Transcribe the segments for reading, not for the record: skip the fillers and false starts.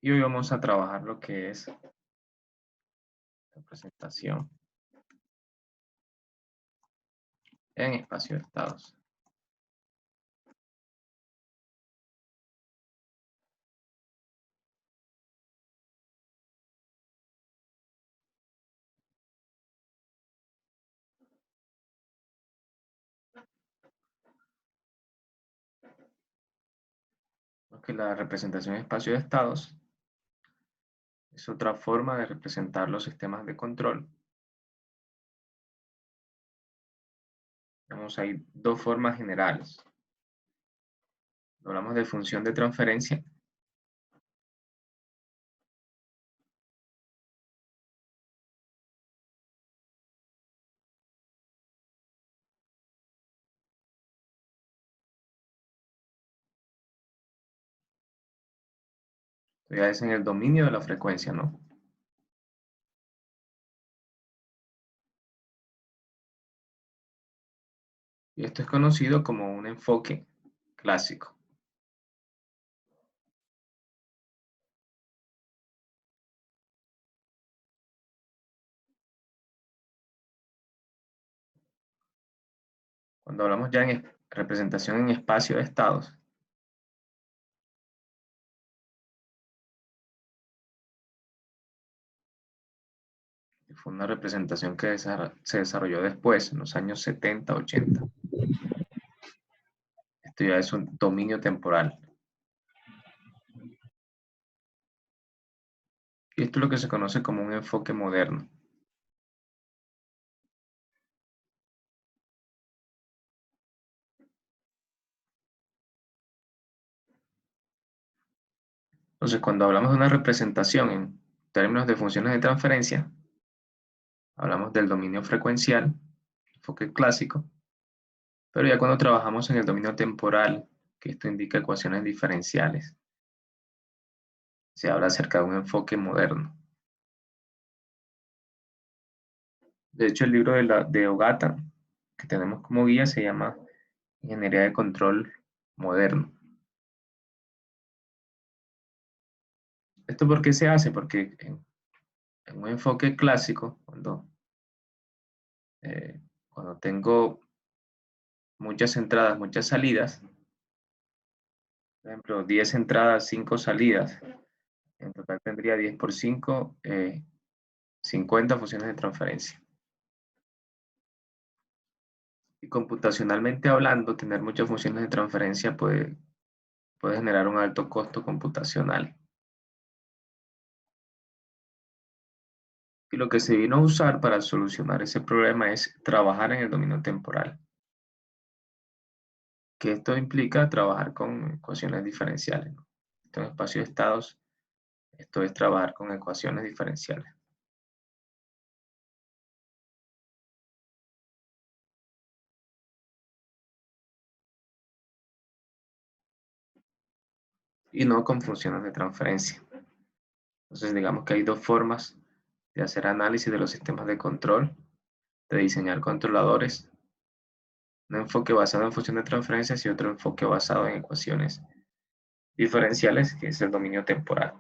Y hoy vamos a trabajar lo que es representación en espacio de estados. Porque la representación en espacio de estados es otra forma de representar los sistemas de control. Hay dos formas generales. Hablamos de función de transferencia. Esto ya es en el dominio de la frecuencia, ¿no? Y esto es conocido como un enfoque clásico. Cuando hablamos ya en representación en espacio de estados, fue una representación que se desarrolló después, en los años 70, 80. Esto ya es un dominio temporal. Y esto es lo que se conoce como un enfoque moderno. Entonces, cuando hablamos de una representación en términos de funciones de transferencia, hablamos del dominio frecuencial, enfoque clásico, pero ya cuando trabajamos en el dominio temporal, que esto indica ecuaciones diferenciales, se habla acerca de un enfoque moderno. De hecho, el libro de Ogata, que tenemos como guía, se llama Ingeniería de Control Moderno. ¿Esto por qué se hace? Porque en un enfoque clásico, cuando tengo muchas entradas, muchas salidas, por ejemplo, 10 entradas, 5 salidas, en total tendría 10 por 5, 50 funciones de transferencia. Y computacionalmente hablando, tener muchas funciones de transferencia puede generar un alto costo computacional. Y lo que se vino a usar para solucionar ese problema es trabajar en el dominio temporal, que esto implica trabajar con ecuaciones diferenciales, ¿no? En espacio de estados, esto es trabajar con ecuaciones diferenciales. Y no con funciones de transferencia. Entonces, digamos que hay dos formas de hacer análisis de los sistemas de control, de diseñar controladores. Un enfoque basado en función de transferencias y otro enfoque basado en ecuaciones diferenciales, que es el dominio temporal.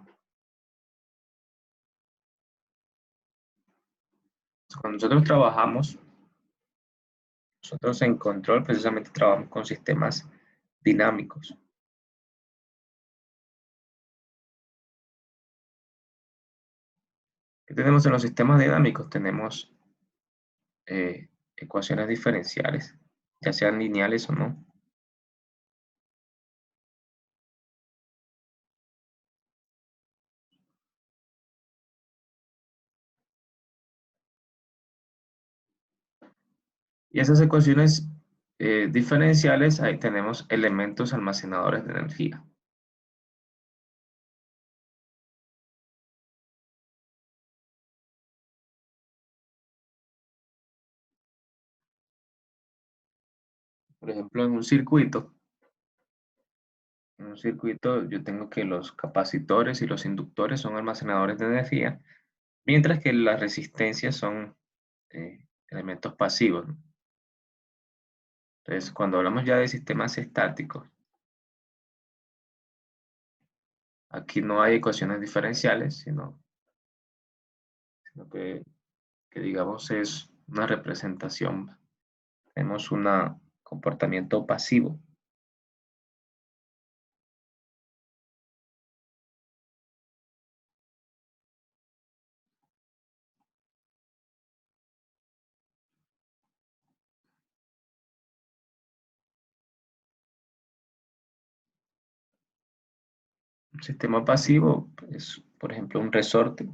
Cuando nosotros en control precisamente trabajamos con sistemas dinámicos. ¿Qué tenemos en los sistemas dinámicos? Tenemos ecuaciones diferenciales, ya sean lineales o no. Y esas ecuaciones diferenciales, ahí tenemos elementos almacenadores de energía. Por ejemplo, en un circuito yo tengo que los capacitores y los inductores son almacenadores de energía, mientras que las resistencias son elementos pasivos, ¿no? Entonces, cuando hablamos ya de sistemas estáticos, aquí no hay ecuaciones diferenciales, sino que digamos es una representación. Tenemos un comportamiento pasivo. Un sistema pasivo es, por ejemplo, un resorte.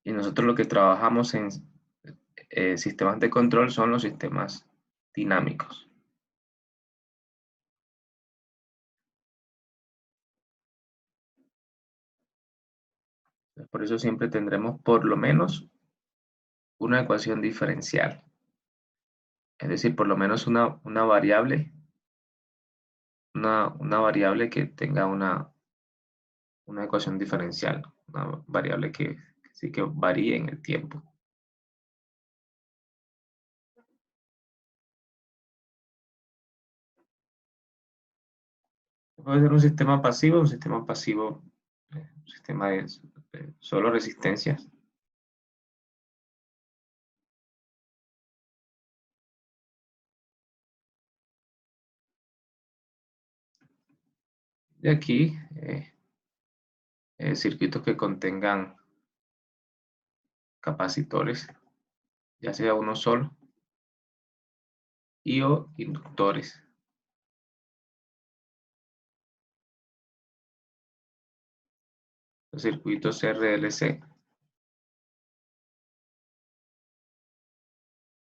Y nosotros lo que trabajamos en sistemas de control son los sistemas dinámicos. Por eso siempre tendremos por lo menos una ecuación diferencial. Es decir, por lo menos una variable, una variable que tenga una ecuación diferencial, una variable que sí que varíe en el tiempo. Puede ser un sistema pasivo, un sistema de solo resistencias. Y aquí, circuitos que contengan capacitores, ya sea uno solo, y o inductores. Los circuitos RLC,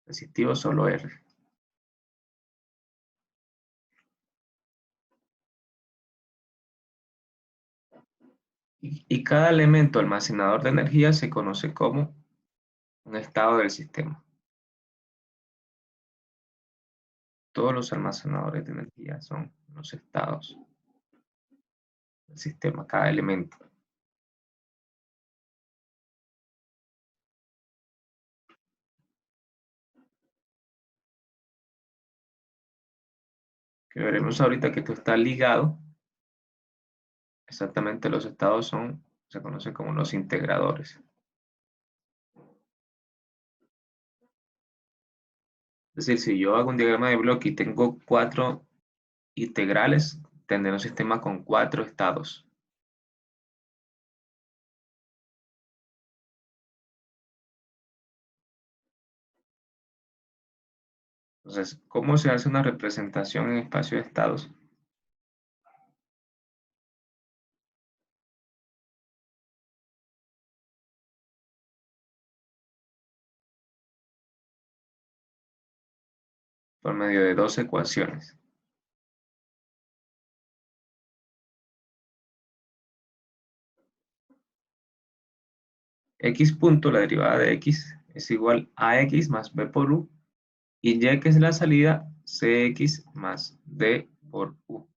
resistivo solo R. Y cada elemento almacenador de energía se conoce como un estado del sistema. Todos los almacenadores de energía son los estados del sistema, cada elemento. Que veremos ahorita que esto está ligado. Exactamente, los estados se conocen como los integradores. Es decir, si yo hago un diagrama de bloque y tengo 4 integrales, tendré un sistema con 4 estados. Entonces, ¿cómo se hace una representación en espacio de estados? Por medio de dos ecuaciones. X punto, la derivada de X, es igual a X más B por U, y Y, que es la salida, CX más D por U.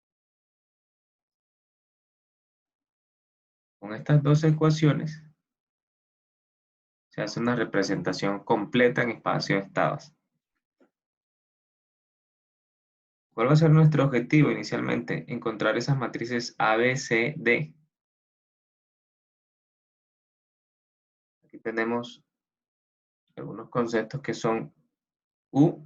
Con estas dos ecuaciones se hace una representación completa en espacio de estados. ¿Cuál va a ser nuestro objetivo inicialmente? Encontrar esas matrices A, B, C, D. Aquí tenemos algunos conceptos que son U,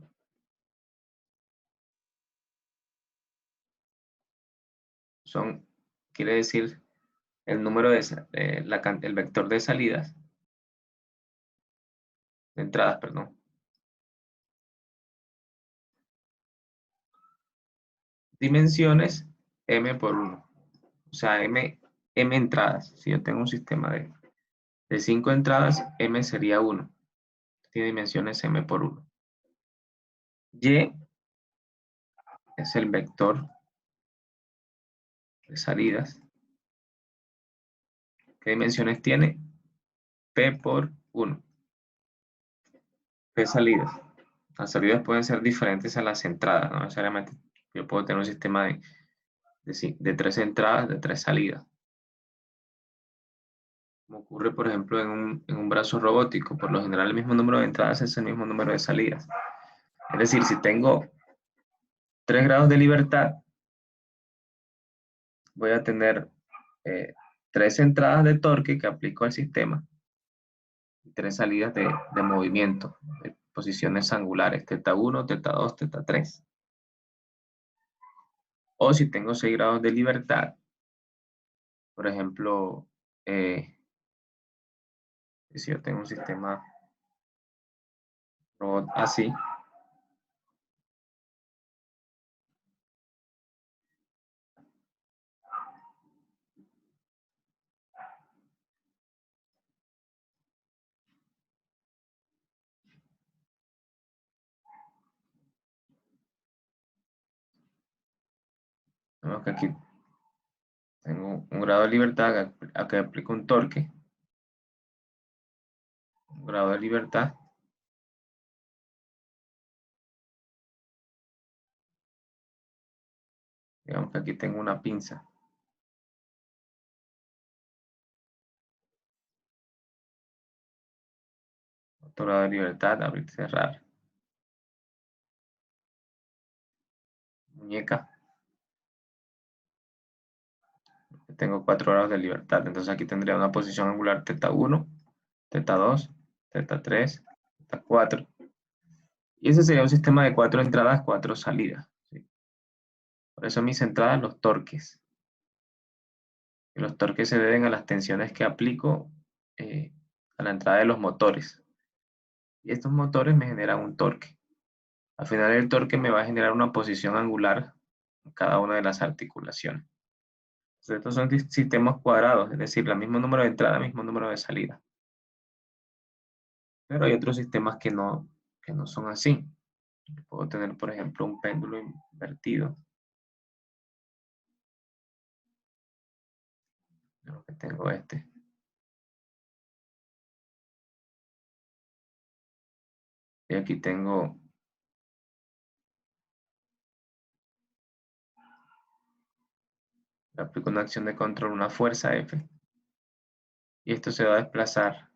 quiere decir el número el vector de salidas, de entradas, perdón. Dimensiones M por 1. O sea, M entradas. Si yo tengo un sistema de 5 entradas, M sería 1. Tiene dimensiones M por 1. Y es el vector de salidas. ¿Qué dimensiones tiene? P por 1. P salidas. Las salidas pueden ser diferentes a las entradas, no necesariamente yo puedo tener un sistema de 3 entradas, de 3 salidas. Como ocurre, por ejemplo, en un brazo robótico. Por lo general, el mismo número de entradas es el mismo número de salidas. Es decir, si tengo 3 grados de libertad, voy a tener 3 entradas de torque que aplico al sistema y 3 salidas de movimiento, de posiciones angulares, teta 1, teta 2, teta 3. O si tengo 6 grados de libertad, por ejemplo, si yo tengo un sistema robot así, vemos que aquí tengo un grado de libertad, acá aplico un torque, un grado de libertad, digamos que aquí tengo una pinza, otro grado de libertad, abrir, cerrar, muñeca, tengo 4 grados de libertad, entonces aquí tendría una posición angular teta 1, teta 2, teta 3, teta 4, y ese sería un sistema de 4 entradas, 4 salidas, ¿sí? Por eso mis entradas, los torques. Y los torques se deben a las tensiones que aplico eh, a la entrada de los motores. Y estos motores me generan un torque. Al final el torque me va a generar una posición angular en cada una de las articulaciones. Entonces, estos son sistemas cuadrados, es decir, el mismo número de entrada, mismo número de salida. Pero hay otros sistemas que no son así. Puedo tener, por ejemplo, un péndulo invertido. Lo que tengo este. Y aquí tengo le aplico una acción de control, una fuerza F, y esto se va a desplazar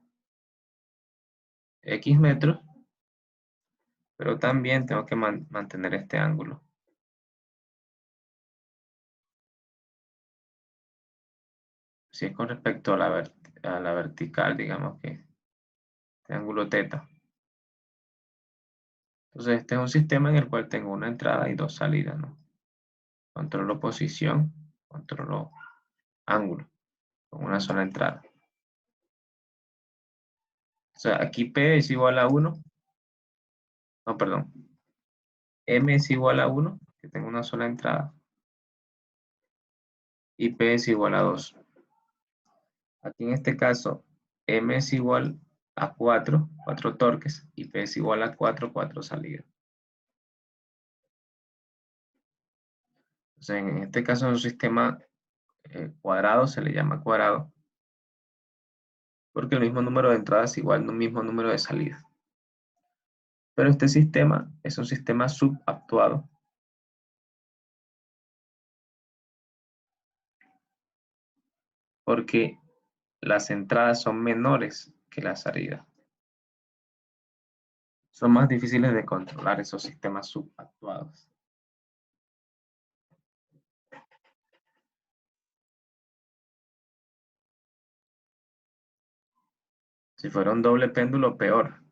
X metros, pero también tengo que mantener este ángulo. Si es con respecto a a la vertical, digamos que este ángulo teta. Entonces este es un sistema en el cual tengo una entrada y dos salidas, ¿no? Controlo posición, controlo ángulo, con una sola entrada. O sea, aquí P es igual a 1, no, perdón, M es igual a 1, que tengo una sola entrada, y P es igual a 2. Aquí en este caso, M es igual a 4, 4 torques, y P es igual a 4, 4 salidas. Entonces, en este caso es un sistema cuadrado, se le llama cuadrado, porque el mismo número de entradas es igual al mismo número de salidas. Pero este sistema es un sistema subactuado, porque las entradas son menores que las salidas. Son más difíciles de controlar esos sistemas subactuados. Si fuera un doble péndulo, peor.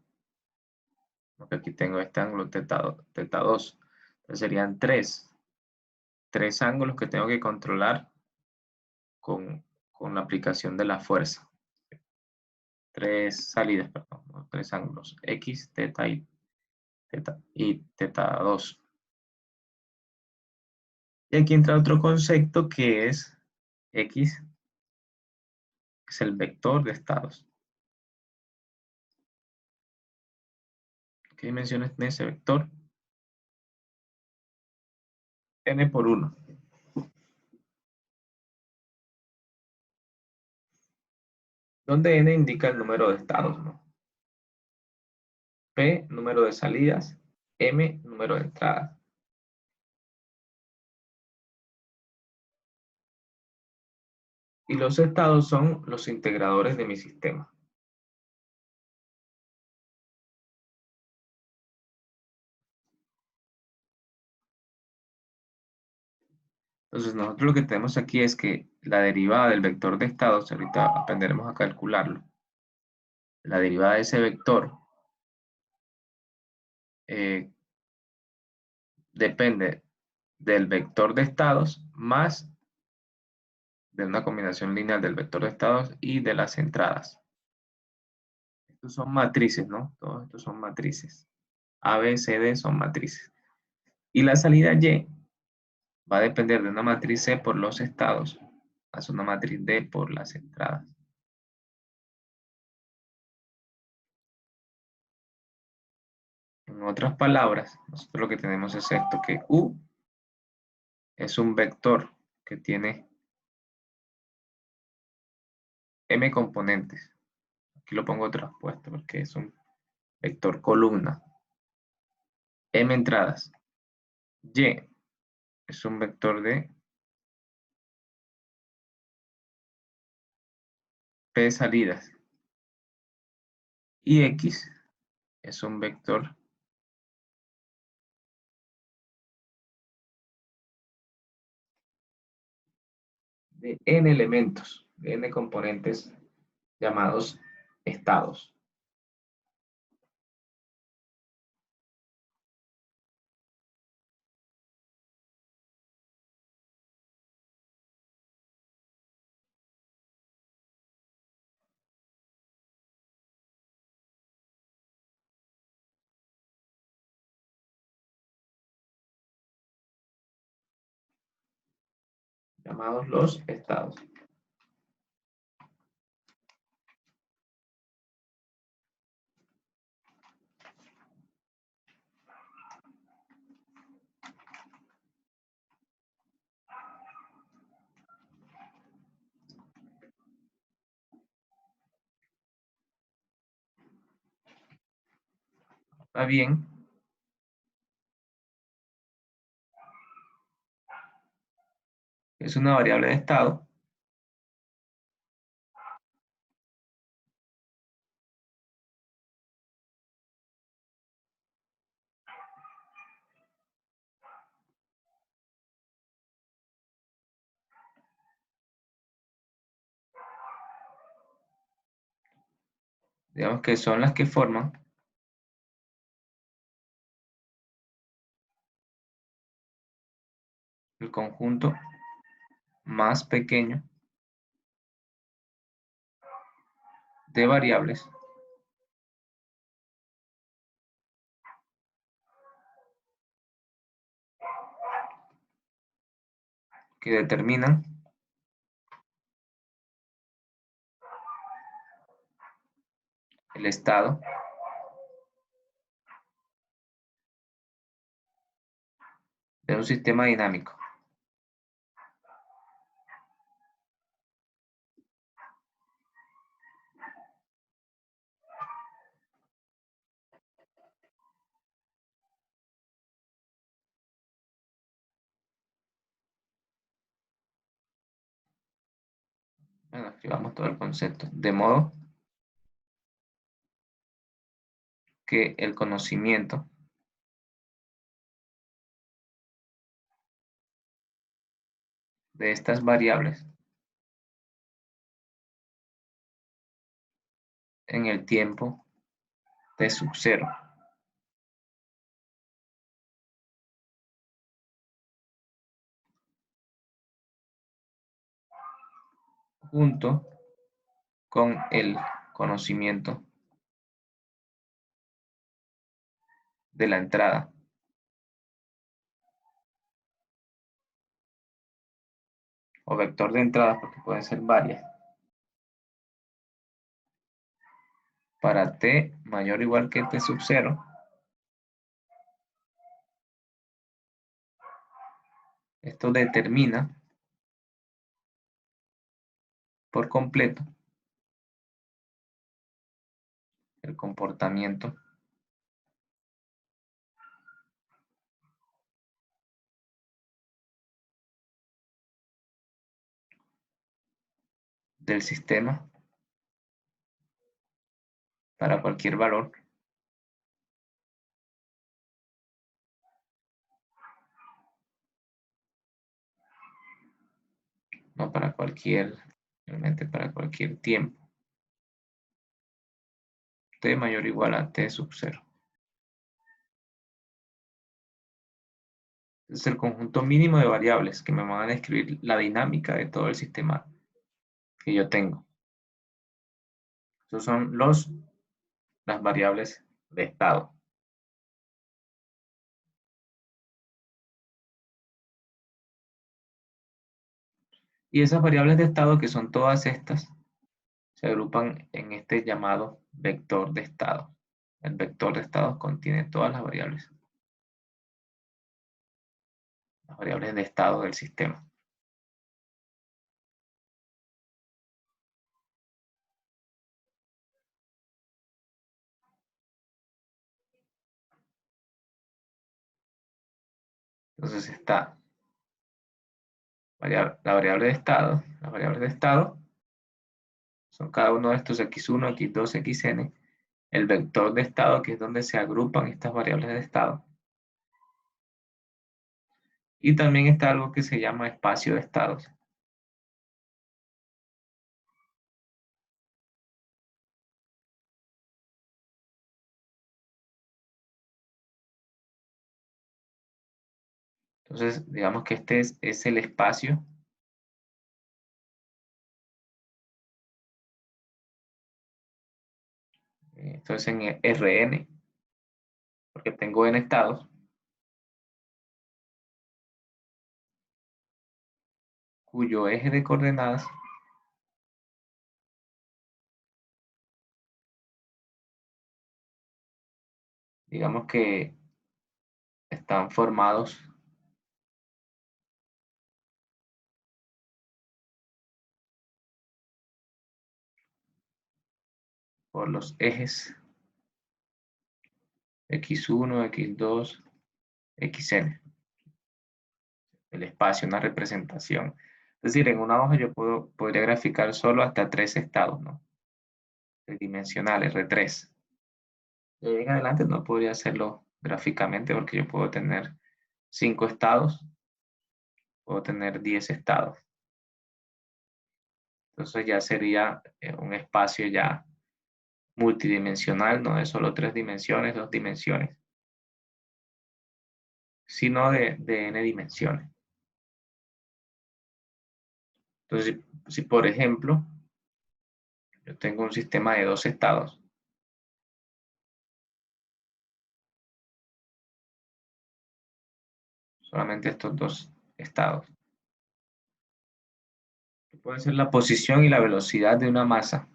Porque aquí tengo este ángulo teta 2. Entonces serían tres ángulos que tengo que controlar con la aplicación de la fuerza. Tres salidas, perdón, no, tres ángulos. X, y teta 2. Y aquí entra otro concepto que es X, que es el vector de estados. ¿Qué dimensiones tiene ese vector? N por 1. Donde N indica el número de estados, ¿no? P, número de salidas, M, número de entradas. Y los estados son los integradores de mi sistema. Entonces nosotros lo que tenemos aquí es que la derivada del vector de estados, ahorita aprenderemos a calcularlo, la derivada de ese vector eh, depende del vector de estados más de una combinación lineal del vector de estados y de las entradas. Estos son matrices, ¿no? Todos estos son matrices. A, B, C, D son matrices. Y la salida Y va a depender de una matriz C por los estados, más una matriz D por las entradas. En otras palabras, nosotros lo que tenemos es esto, que U es un vector que tiene M componentes. Aquí lo pongo traspuesto porque es un vector columna. M entradas. Y es un vector de P salidas. Y X es un vector de N elementos, de N componentes llamados estados. Llamados los estados. Está bien. Es una variable de estado. Digamos que son las que forman el conjunto más pequeño de variables que determinan el estado de un sistema dinámico. Bueno, escribamos todo el concepto. De modo que el conocimiento de estas variables en el tiempo de sub cero junto con el conocimiento de la entrada o vector de entrada, porque pueden ser varias, para t mayor o igual que t sub cero, esto determina por completo el comportamiento del sistema para cualquier valor no para cualquier, realmente para cualquier tiempo. T mayor o igual a T sub 0. Es el conjunto mínimo de variables que me van a describir la dinámica de todo el sistema que yo tengo. Estos son las variables de estado. Y esas variables de estado, que son todas estas, se agrupan en este llamado vector de estado. El vector de estado contiene todas las variables de estado del sistema. Entonces está la variable de estado, las variables de estado son cada uno de estos x1, x2, xn, el vector de estado, que es donde se agrupan estas variables de estado. Y también está algo que se llama espacio de estados. Entonces, digamos que este es el espacio entonces en Rn, porque tengo n estados, cuyo eje de coordenadas digamos que están formados por los ejes x1, x2, xn. El espacio, una representación. Es decir, en una hoja yo podría graficar solo hasta 3 estados, ¿no? Tridimensionales, R3. De ahí en adelante no podría hacerlo gráficamente porque yo puedo tener 5 estados, puedo tener 10 estados. Entonces ya sería un espacio ya multidimensional, no de solo 3 dimensiones, 2 dimensiones, sino de n dimensiones. Entonces, si por ejemplo yo tengo un sistema de 2 estados, solamente estos 2 estados, que puede ser la posición y la velocidad de una masa,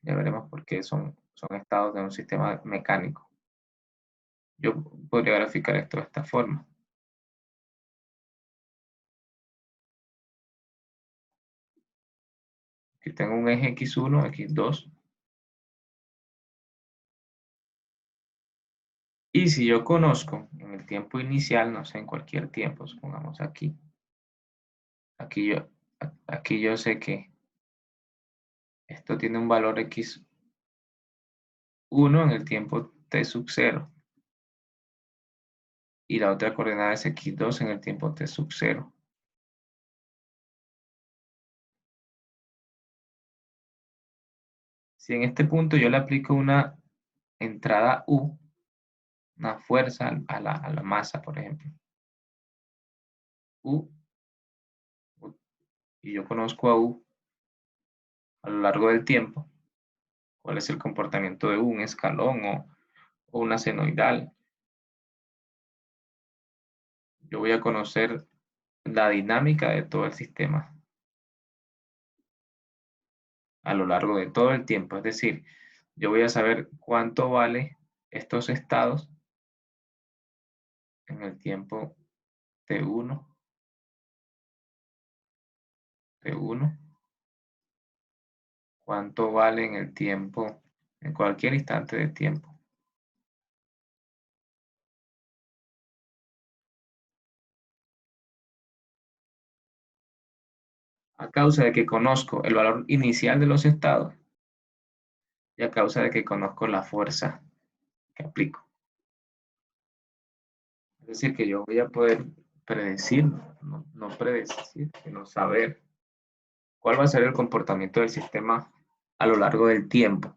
ya veremos por qué son estados de un sistema mecánico. Yo podría graficar esto de esta forma. Aquí tengo un eje x1, x2. Y si yo conozco en el tiempo inicial, no sé, en cualquier tiempo, supongamos aquí yo, aquí yo sé que esto tiene un valor x1 en el tiempo t sub 0 y la otra coordenada es x2 en el tiempo t sub 0. Si en este punto yo le aplico una entrada U, una fuerza a la masa, por ejemplo, U, y yo conozco a U a lo largo del tiempo, cuál es el comportamiento de U, un escalón o una senoidal, yo voy a conocer la dinámica de todo el sistema a lo largo de todo el tiempo. Es decir, yo voy a saber cuánto vale estos estados en el tiempo T1, T1, cuánto vale en el tiempo, en cualquier instante de tiempo. A causa de que conozco el valor inicial de los estados y a causa de que conozco la fuerza que aplico. Es decir, que yo voy a poder predecir, no predecir, sino saber cuál va a ser el comportamiento del sistema a lo largo del tiempo.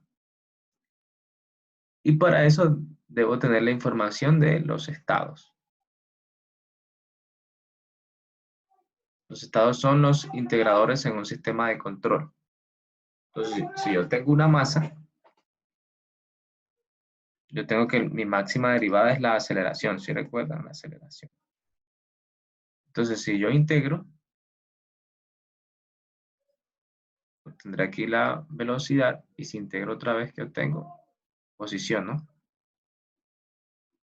Y para eso debo tener la información de los estados. Los estados son los integradores en un sistema de control. Entonces, si yo tengo una masa, yo tengo que mi máxima derivada es la aceleración, si recuerdan, la aceleración. Entonces, si yo integro, pues tendré aquí la velocidad, y si integro otra vez, ¿qué obtengo? Posición, ¿no?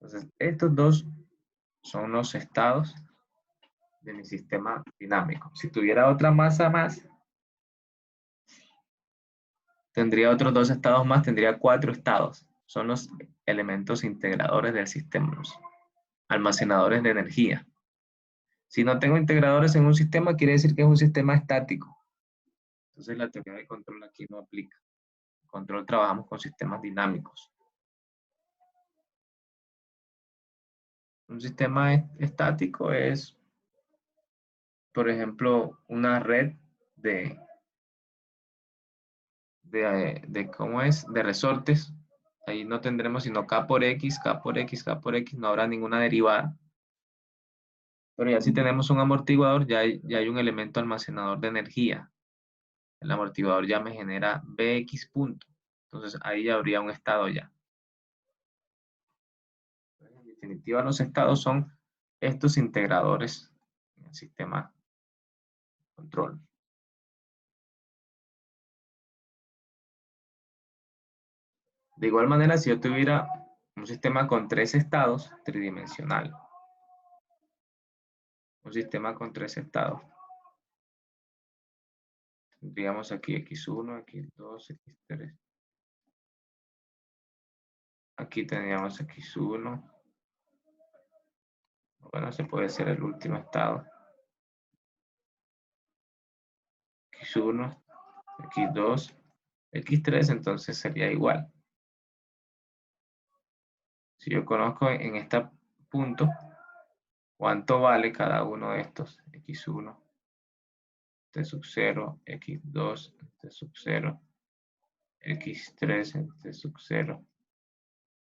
Entonces, estos dos son los estados de mi sistema dinámico. Si tuviera otra masa más, tendría otros dos estados más, tendría 4 estados. Son los elementos integradores del sistema, los almacenadores de energía. Si no tengo integradores en un sistema, quiere decir que es un sistema estático. Entonces la teoría de control aquí no aplica. En control trabajamos con sistemas dinámicos. Un sistema estático es, por ejemplo, una red de ¿cómo es? De resortes. Ahí no tendremos sino K por X, K por X, K por X, no habrá ninguna derivada. Pero ya si tenemos un amortiguador, ya hay un elemento almacenador de energía. El amortiguador ya me genera Bx punto. Entonces ahí ya habría un estado ya. En definitiva, los estados son estos integradores en el sistema de control. De igual manera, si yo tuviera un sistema con 3 estados, tridimensional, un sistema con 3 estados, tendríamos aquí X1, X2, X3. Aquí tendríamos X1. Bueno, ese puede ser el último estado. X1, X2, X3, entonces sería igual. Si yo conozco en este punto cuánto vale cada uno de estos, X1, T sub 0, X2, T sub 0, X3, T sub 0,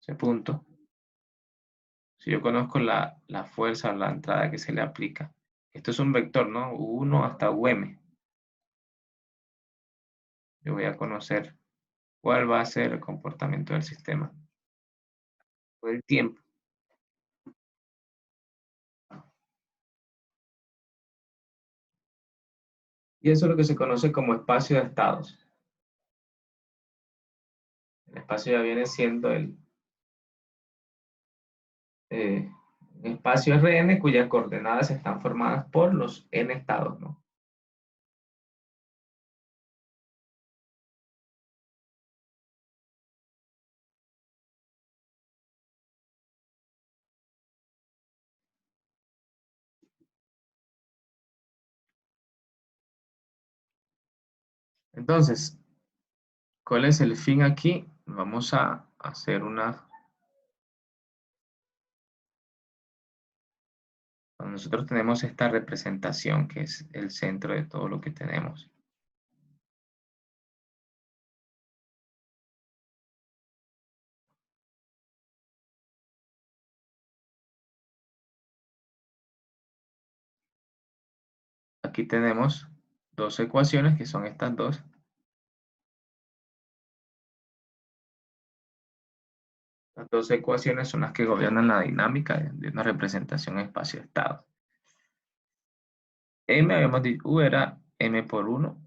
ese punto. Si yo conozco la fuerza o la entrada que se le aplica, esto es un vector, ¿no? U1 hasta UM. Yo voy a conocer cuál va a ser el comportamiento del sistema por el tiempo. Y eso es lo que se conoce como espacio de estados. El espacio ya viene siendo el espacio Rn cuyas coordenadas están formadas por los n estados, ¿no? Entonces, ¿cuál es el fin aquí? Vamos a hacer cuando nosotros tenemos esta representación que es el centro de todo lo que tenemos. Aquí tenemos dos ecuaciones que son estas dos. Las dos ecuaciones son las que gobiernan la dinámica de una representación espacio-estado. M, habíamos dicho, U era M por 1,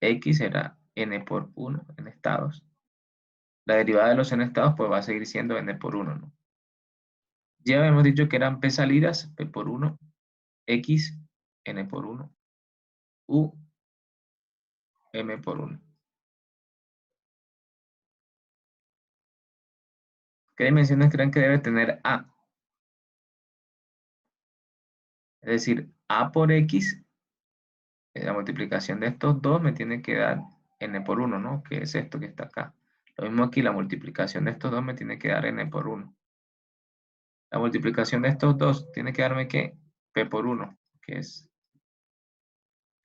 X era N por 1 en estados. La derivada de los n estados pues va a seguir siendo N por 1, ¿no? Ya habíamos dicho que eran P salidas, P por 1, X, N por 1, U, M por 1. ¿Qué dimensiones creen que debe tener A? Es decir, A por X, la multiplicación de estos dos me tiene que dar N por 1, ¿no? Que es esto que está acá. Lo mismo aquí, la multiplicación de estos dos me tiene que dar N por 1. La multiplicación de estos dos tiene que darme, ¿qué? P por 1, que es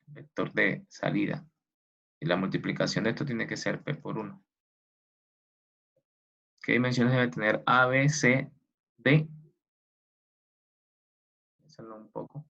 el vector de salida. Y la multiplicación de esto tiene que ser P por 1. ¿Qué dimensiones debe tener A, B, C, D? Piénsalo un poco.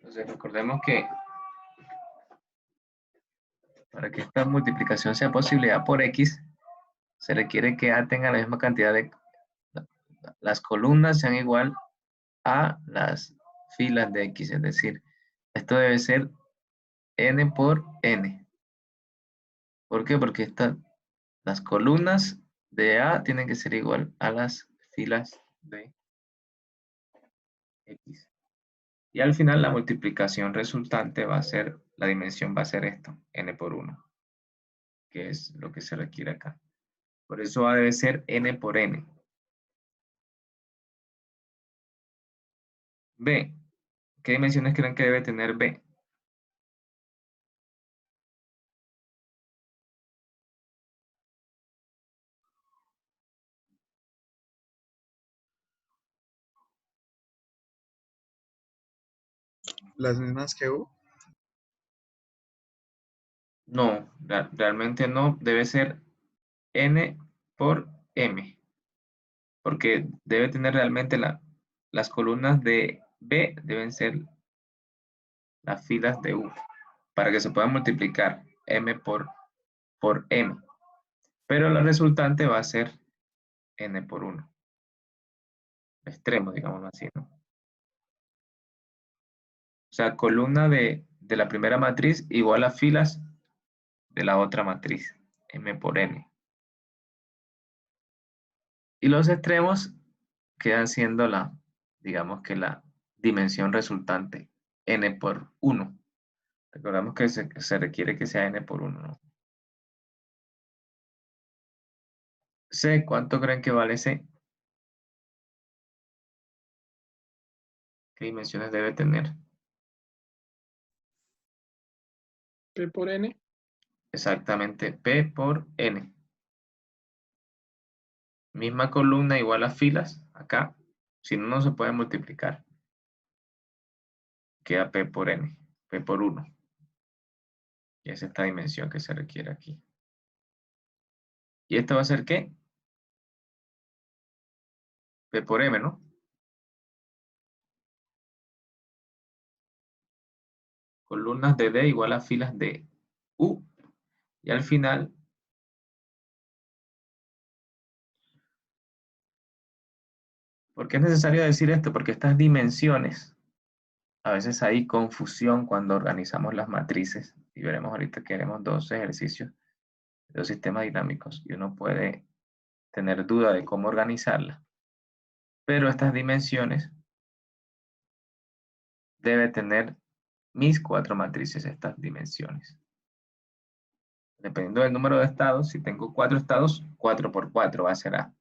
Entonces recordemos que para que esta multiplicación sea posible, A por X, se requiere que A tenga la misma cantidad de... Las columnas sean igual a las filas de X, es decir, esto debe ser N por N. ¿Por qué? Porque las columnas de A tienen que ser igual a las filas de X. Y al final la multiplicación resultante va a ser, la dimensión va a ser esto, N por 1, que es lo que se requiere acá. Por eso A debe ser N por N. B. ¿Qué dimensiones creen que debe tener B? Las mismas que U. No, realmente no. Debe ser N por M. Porque debe tener realmente las columnas de B deben ser las filas de U. Para que se pueda multiplicar M por M. Pero la resultante va a ser N por 1. Extremo, digamos así, ¿no? O sea, columna de la primera matriz igual a filas de la otra matriz, M por N. Y los extremos quedan siendo digamos que la dimensión resultante, N por 1. Recordamos que se requiere que sea N por 1, ¿no? C, ¿cuánto creen que vale C? ¿Qué dimensiones debe tener? P por N. Exactamente, P por N. Misma columna igual a filas, acá. Si no, no se puede multiplicar. Queda P por N, P por 1. Y es esta dimensión que se requiere aquí. ¿Y esto va a ser qué? P por M, ¿no? Columnas de D igual a filas de U. Y al final, ¿por qué es necesario decir esto? Porque estas dimensiones, a veces hay confusión cuando organizamos las matrices. Y veremos ahorita que haremos dos ejercicios de los sistemas dinámicos. Y uno puede tener duda de cómo organizarla. Pero estas dimensiones debe tener mis 4 matrices, estas dimensiones. Dependiendo del número de estados, si tengo 4 estados, 4 por 4 va a ser A.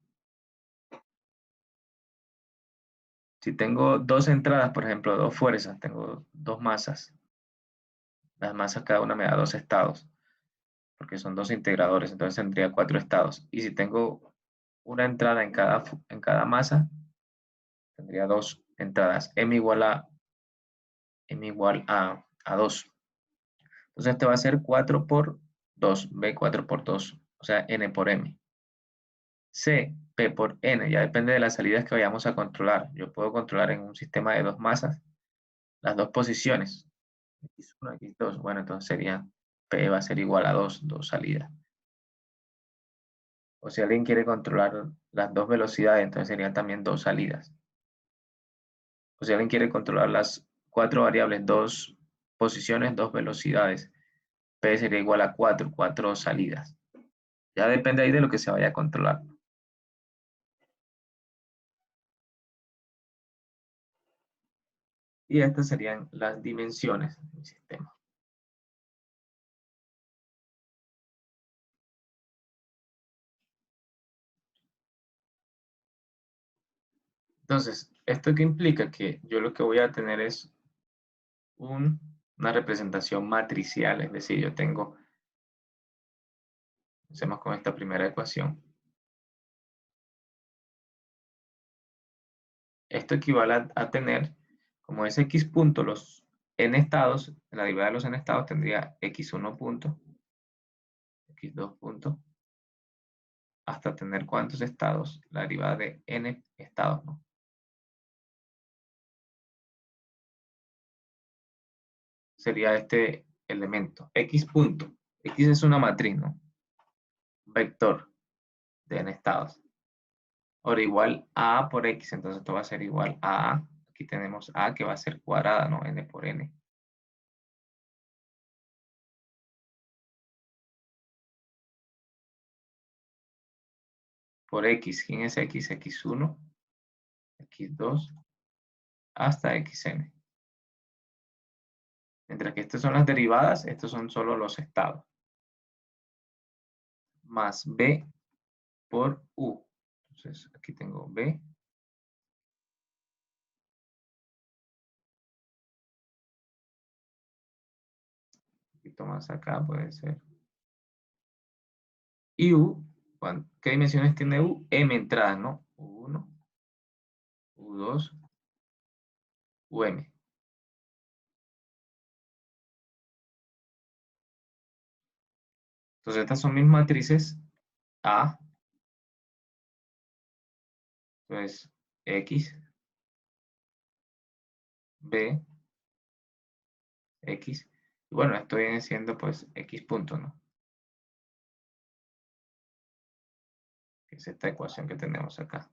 Si tengo 2 entradas, por ejemplo, 2 fuerzas, tengo 2 masas. Las masas cada una me da 2 estados, porque son 2 integradores, entonces tendría 4 estados. Y si tengo una entrada en cada masa, tendría 2 entradas. M igual a 2. Entonces este va a ser 4 por 2, B 4 por 2, o sea, N por M. C, P por N, ya depende de las salidas que vayamos a controlar. Yo puedo controlar en un sistema de dos masas las dos posiciones, X1, X2. Bueno, entonces sería P va a ser igual a 2, dos salidas. O si alguien quiere controlar las dos velocidades, entonces serían también dos salidas. O si alguien quiere controlar las cuatro variables, dos posiciones, dos velocidades, P sería igual a 4, cuatro salidas. Ya depende ahí de lo que se vaya a controlar. Y estas serían las dimensiones del sistema. Entonces, ¿esto qué implica? Que yo lo que voy a tener es una representación matricial, es decir, yo tengo, hacemos con esta primera ecuación. Esto equivale a tener, como es x punto, los n estados, la derivada de los n estados tendría x1 punto, x2 punto, hasta tener cuántos estados, la derivada de n estados, ¿no? Sería este elemento, x punto. X es una matriz, ¿no? Vector de n estados. Ahora igual a por x, entonces esto va a ser igual a a. Aquí tenemos a que va a ser cuadrada, ¿no? N por n. Por x, ¿quién es x? X1, x2, hasta xn. Mientras que estas son las derivadas, estos son solo los estados. Más b por u. Entonces aquí tengo b. Un poquito más acá puede ser. Y u, ¿qué dimensiones tiene u? M entradas, ¿no? U1, u2, um. Entonces estas son mis matrices A, entonces X, B, X. Y bueno, esto viene siendo pues X punto, ¿no? Que es esta ecuación que tenemos acá.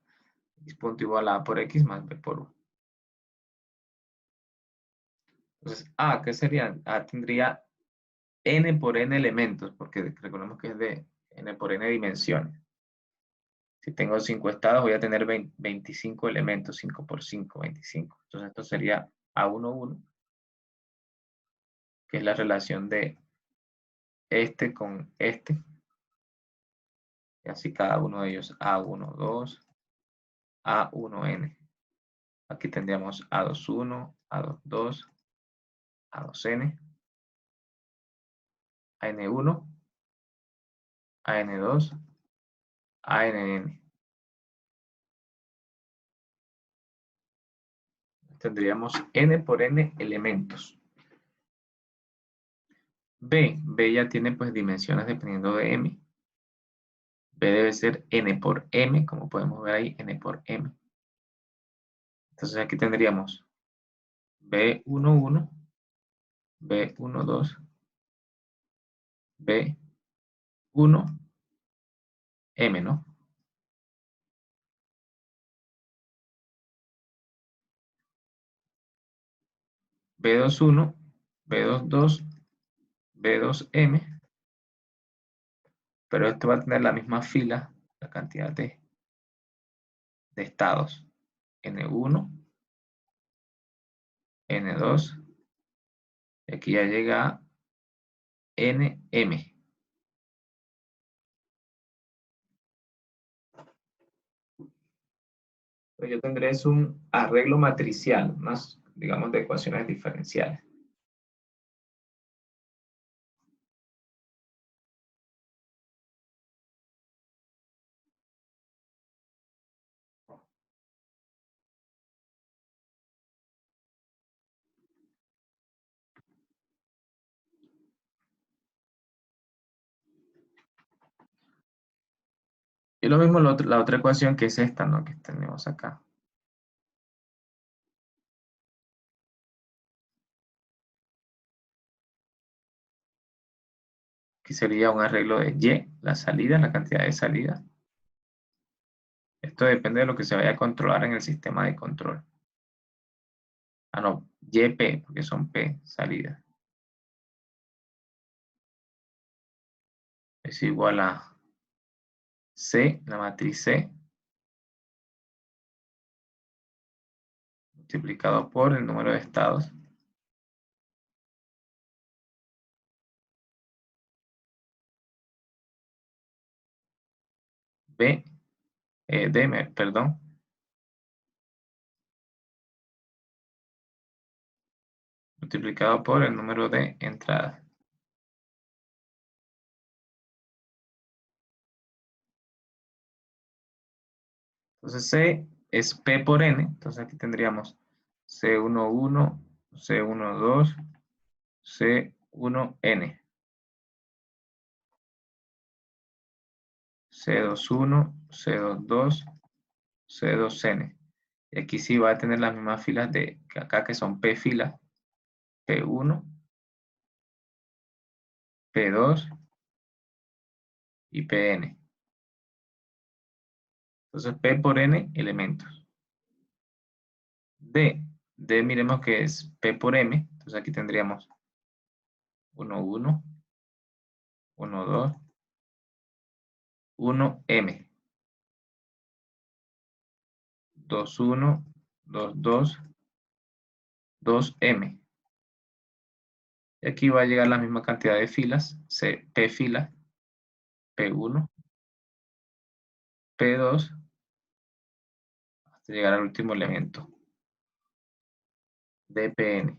X punto igual a A por X más B por U. Entonces, A, ¿qué sería? A tendría n por n elementos, porque recordemos que es de n por n dimensiones. Si tengo 5 estados, voy a tener 25 elementos, 5 por 5, 25. Entonces esto sería A1, 1, que es la relación de este con este. Y así cada uno de ellos, A1, 2, A1n. Aquí tendríamos A2, 1, A2, 2, A2n, AN1, AN2, ANN. Tendríamos n por n elementos. B ya tiene pues dimensiones dependiendo de m. B debe ser n por m, como podemos ver ahí, n por m. Entonces aquí tendríamos B11, B12, B1, m, ¿no? B21, B22, B2m, pero esto va a tener la misma fila, la cantidad de estados. N1, N2, y aquí ya llega a NM. Pues yo tendré es un arreglo matricial, más, digamos, de ecuaciones diferenciales. Y lo mismo la otra ecuación que es esta, ¿no? Que tenemos acá. Que sería un arreglo de Y, la salida, la cantidad de salida. Esto depende de lo que se vaya a controlar en el sistema de control. Ah, no, YP, porque son P, salidas. Es igual a C, la matriz C, multiplicado por el número de estados. B, perdón, multiplicado por el número de entradas. Entonces C es P por N, entonces aquí tendríamos C11, C12, C1N, C21, C22, C2N. Y aquí sí va a tener las mismas filas de acá que son P filas, P1, P2 y Pn. Entonces P por N elementos. D miremos que es P por M, entonces aquí tendríamos 1, 1, 1, 2, 1M, 2, 1, 2, 2, 2M. Y aquí va a llegar la misma cantidad de filas, P filas, P1, P2, hasta llegar al último elemento, DPN.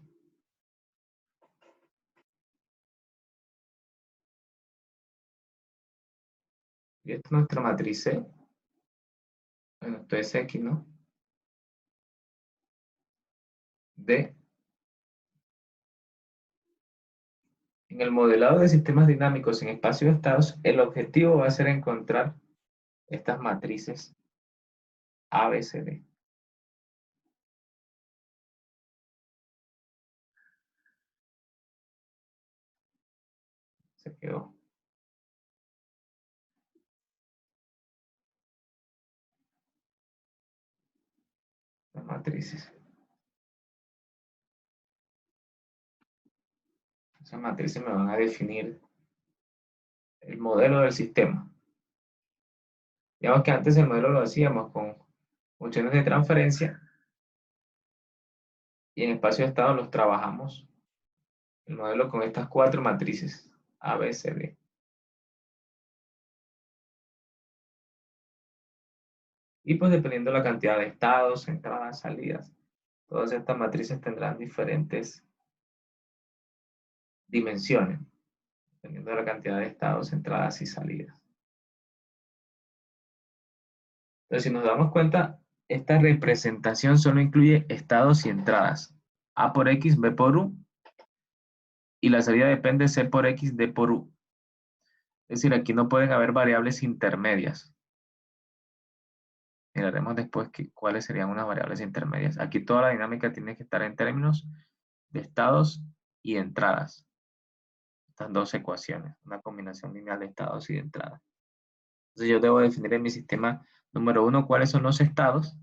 Y esta es nuestra matriz C. Bueno, esto es X, ¿no? D. En el modelado de sistemas dinámicos en espacio de estados, el objetivo va a ser encontrar estas matrices A, B, C, D. Se quedó. Las matrices. Esas matrices me van a definir el modelo del sistema. Digamos que antes el modelo lo hacíamos con funciones de transferencia y en espacio de estado los trabajamos el modelo con estas cuatro matrices A, B, C, D. Y pues dependiendo de la cantidad de estados, entradas, salidas, todas estas matrices tendrán diferentes dimensiones, dependiendo de la cantidad de estados, entradas y salidas. Entonces, si nos damos cuenta, esta representación solo incluye estados y entradas. A por X, B por U, y la salida depende C por X, D por U. Es decir, aquí no pueden haber variables intermedias. Miraremos después cuáles serían unas variables intermedias. Aquí toda la dinámica tiene que estar en términos de estados y entradas. Estas dos ecuaciones, una combinación lineal de estados y de entradas. Entonces yo debo definir en mi sistema número 1 cuáles son los estados.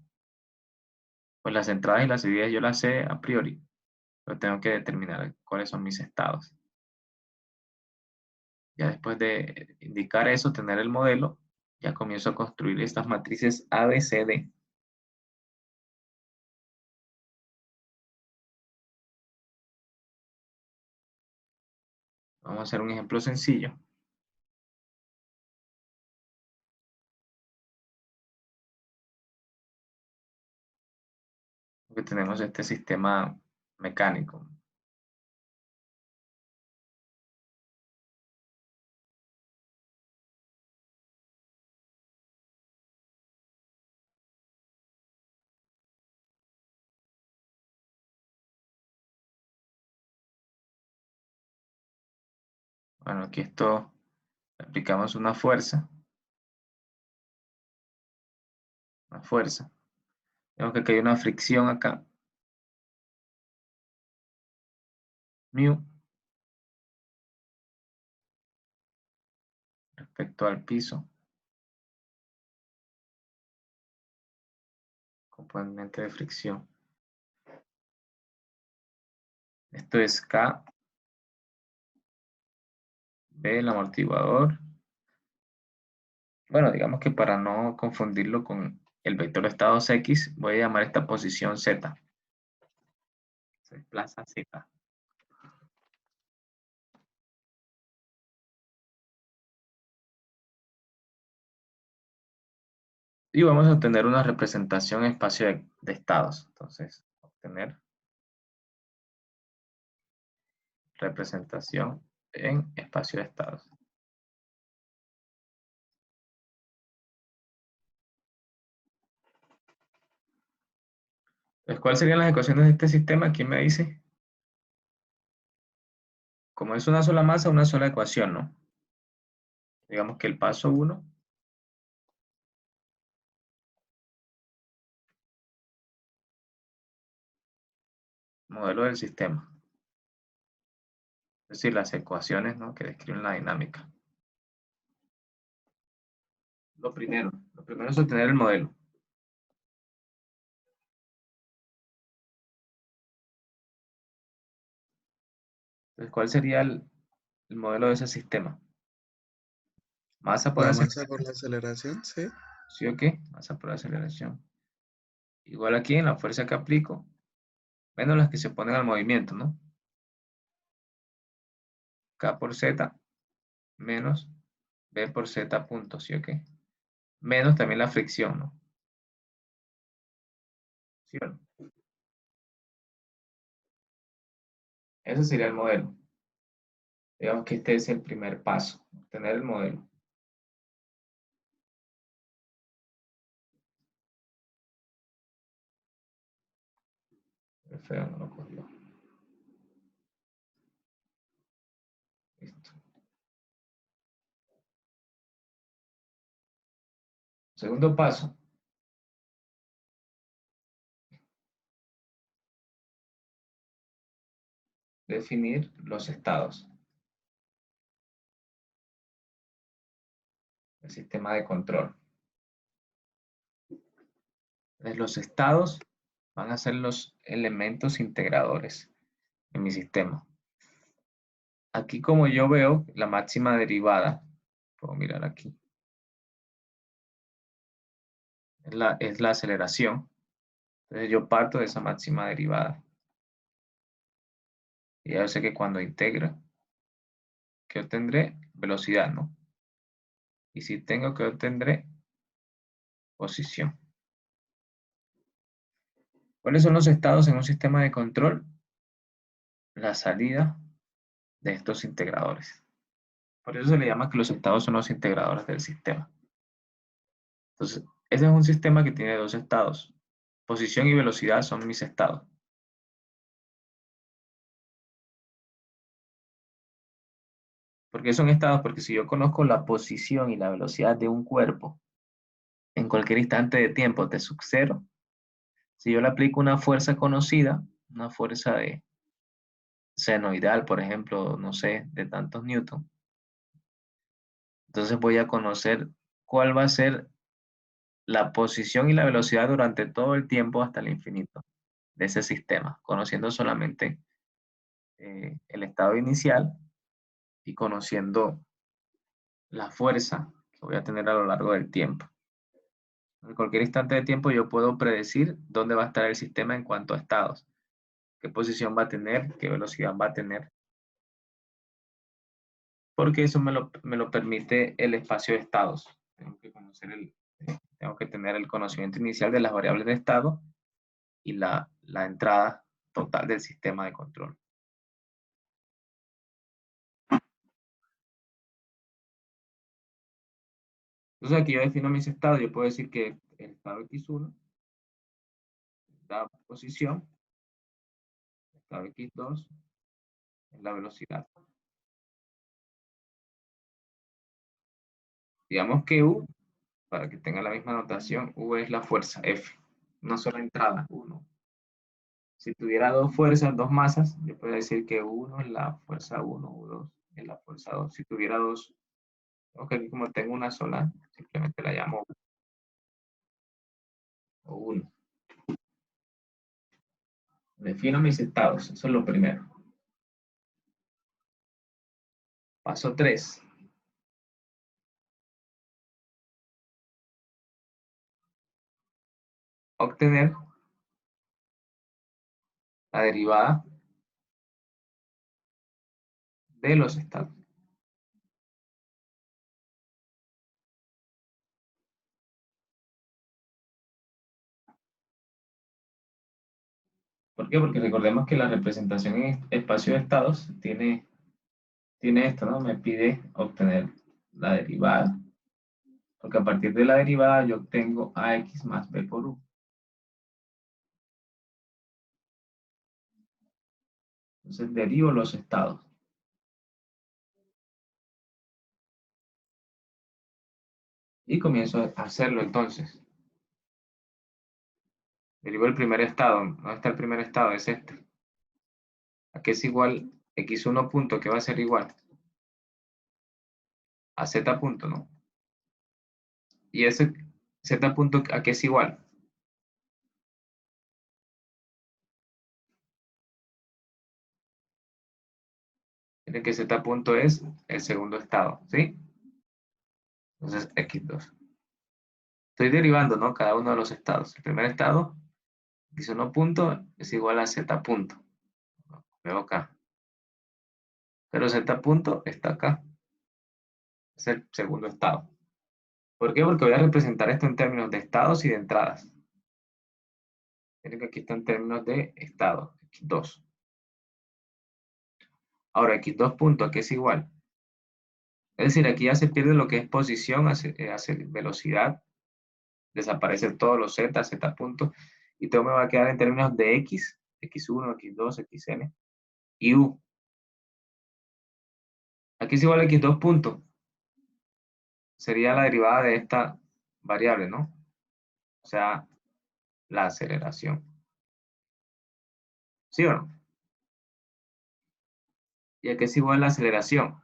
Pues las entradas y las salidas yo las sé a priori, pero tengo que determinar cuáles son mis estados. Ya después de indicar eso, tener el modelo, ya comienzo a construir estas matrices A, B, C, D. Vamos a hacer un ejemplo sencillo. Que tenemos este sistema mecánico. Bueno, aquí esto aplicamos una fuerza una fuerza. Vemos que aquí hay una fricción acá, mu, respecto al piso, componente de fricción. Esto es K, B, el amortiguador. Bueno, digamos que para no confundirlo con el vector de estados X, voy a llamar esta posición Z. Se desplaza Z. Y vamos a obtener una representación en espacio de estados. Entonces, obtener representación en espacio de estados. Entonces, ¿cuáles serían las ecuaciones de este sistema? ¿Quién me dice? Como es una sola masa, una sola ecuación, ¿no? Digamos que el paso 1, modelo del sistema. Es decir, las ecuaciones, ¿no?, que describen la dinámica. Lo primero es obtener el modelo. Entonces, ¿cuál sería el modelo de ese sistema? Masa por La aceleración, masa por la aceleración, sí. ¿sí o qué? Masa por aceleración. Igual aquí en la fuerza que aplico, menos las que se ponen al movimiento, ¿no? K por Z menos B por Z punto, ¿sí o qué? Menos también la fricción, ¿no? ¿Sí o no? Ese sería el modelo. Digamos que este es el primer paso, obtener el modelo. Qué feo, no lo cogió. Listo. Segundo paso, definir los estados del sistema de control. Entonces, los estados van a ser los elementos integradores en mi sistema. Aquí, como yo veo la máxima derivada, puedo mirar aquí, es la aceleración. Entonces yo parto de esa máxima derivada. Y ya sé que cuando integre, ¿qué obtendré? Velocidad, ¿no? Y si tengo que obtendré posición. ¿Cuáles son los estados en un sistema de control? La salida de estos integradores. Por eso se le llama que los estados son los integradores del sistema. Entonces, ese es un sistema que tiene dos estados. Posición y velocidad son mis estados. ¿Por qué son estados? Porque si yo conozco la posición y la velocidad de un cuerpo en cualquier instante de tiempo de sub cero, si yo le aplico una fuerza conocida, una fuerza de senoidal, por ejemplo, no sé, de tantos newton, entonces voy a conocer cuál va a ser la posición y la velocidad durante todo el tiempo hasta el infinito de ese sistema, conociendo solamente el estado inicial y conociendo la fuerza que voy a tener a lo largo del tiempo. En cualquier instante de tiempo yo puedo predecir dónde va a estar el sistema en cuanto a estados, qué posición va a tener, qué velocidad va a tener, porque eso me lo permite el espacio de estados. Tengo que tener el conocimiento inicial de las variables de estado y la entrada total del sistema de control. Entonces aquí yo defino mis estados. Yo puedo decir que el estado X1 da posición, el estado X2 es la velocidad. Digamos que U para que tenga la misma notación, U es la fuerza F. Una sola entrada, 1. Si tuviera dos fuerzas, dos masas, yo puedo decir que 1 es la fuerza 1, U2 es la fuerza 2. Si tuviera dos, ok, como tengo una sola, simplemente la llamo 1. Defino mis estados, eso es lo primero. Paso 3. Obtener la derivada de los estados. ¿Por qué? Porque recordemos que la representación en espacio de estados tiene esto, ¿no? Me pide obtener la derivada, porque a partir de la derivada yo obtengo ax más b por u. Entonces derivo los estados. Y comienzo a hacerlo entonces. Derivo el primer estado. ¿Dónde está el primer estado? Es este. ¿A qué es igual x1 punto? ¿Qué va a ser igual? A z punto, ¿no? Y ese z punto, ¿a qué es igual? Miren que z punto es el segundo estado, ¿sí? Entonces x2. Estoy derivando, ¿no? Cada uno de los estados. El primer estado, x1 punto, es igual a z punto. Veo acá. Pero z punto está acá. Es el segundo estado. ¿Por qué? Porque voy a representar esto en términos de estados y de entradas. Miren que aquí está en términos de estado, x2. Ahora, x2 punto, ¿a qué es igual? Es decir, aquí ya se pierde lo que es posición, hace velocidad, desaparecen todos los z, z punto, y todo me va a quedar en términos de x, x1, x2, xn, y u. Aquí es igual a x2 punto. Sería la derivada de esta variable, ¿no? O sea, la aceleración. ¿Sí o no? ¿Y a qué es igual la aceleración?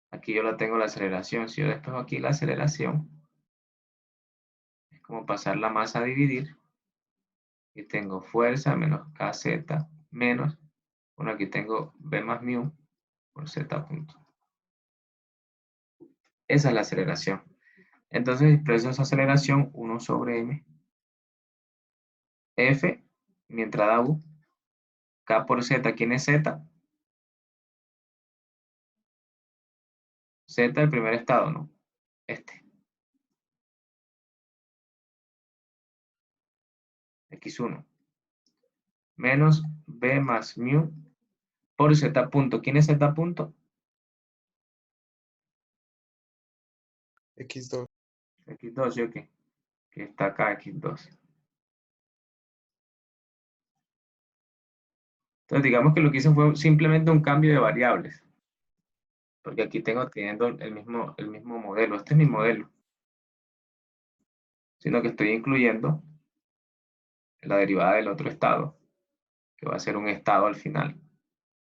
Aquí yo la tengo la aceleración. Si yo despejo aquí la aceleración, es como pasar la masa a dividir. Y tengo fuerza menos kz menos, bueno, aquí tengo b más mu por z punto. Esa es la aceleración. Entonces expreso esa aceleración 1 sobre m. F, mi entrada u. K por z, ¿quién es z? Z el primer estado, ¿no? Este. x1. Menos b más mu por z punto. ¿Quién es z punto? X2. x2, ¿sí o qué? Que está acá, x2. Entonces digamos que lo que hice fue simplemente un cambio de variables. Porque aquí tengo teniendo el mismo modelo. Este es mi modelo. Sino que estoy incluyendo la derivada del otro estado, que va a ser un estado al final.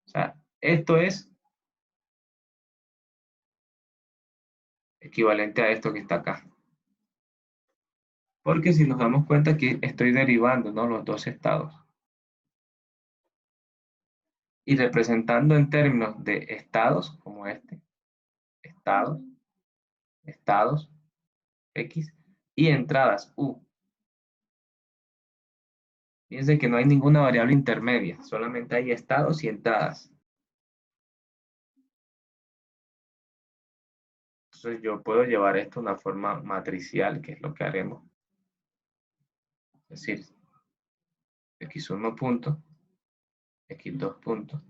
O sea, esto es equivalente a esto que está acá. Porque si nos damos cuenta que estoy derivando, ¿no?, los dos estados. Y representando en términos de estados, como este, estados, estados, x, y entradas, u. Fíjense que no hay ninguna variable intermedia, solamente hay estados y entradas. Entonces yo puedo llevar esto a una forma matricial, que es lo que haremos. Es decir, x1 punto, x2 punto.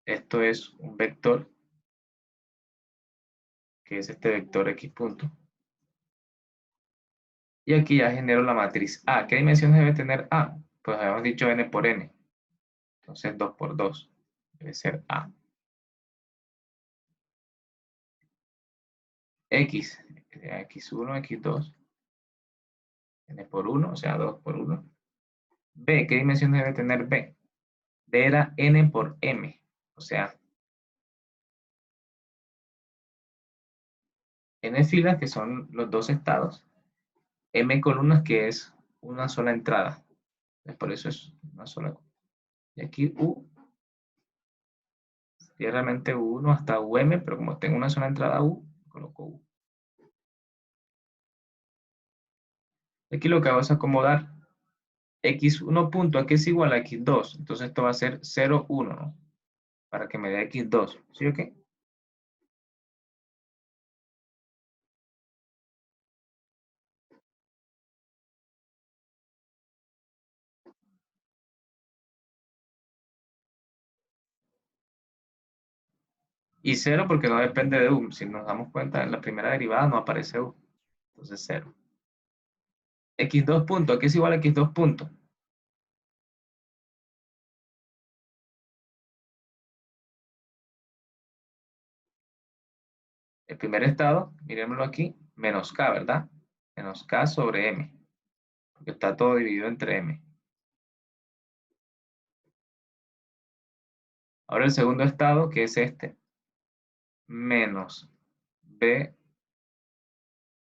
Esto es un vector, que es este vector x punto. Y aquí ya genero la matriz A. ¿Qué dimensiones debe tener A? Pues habíamos dicho n por n. Entonces 2 por 2 debe ser A. X, X1, X2, n por 1, o sea, 2 por 1. B, ¿qué dimensión debe tener B? B era n por m, o sea, n filas, que son los dos estados, m columnas, que es una sola entrada. Por eso es una sola. Y aquí U, y realmente U1 hasta UM, pero como tengo una sola entrada U, coloco U. Aquí lo que hago es acomodar x1 punto, aquí es igual a x2, entonces esto va a ser 0, 1, ¿no? Para que me dé x2, ¿sí o qué? Y 0 porque no depende de U, si nos damos cuenta, en la primera derivada no aparece U, entonces 0. x2 punto, aquí es igual a x2 punto. El primer estado, miremoslo aquí, menos k, ¿verdad? Menos k sobre m, porque está todo dividido entre m. Ahora el segundo estado, que es este, menos b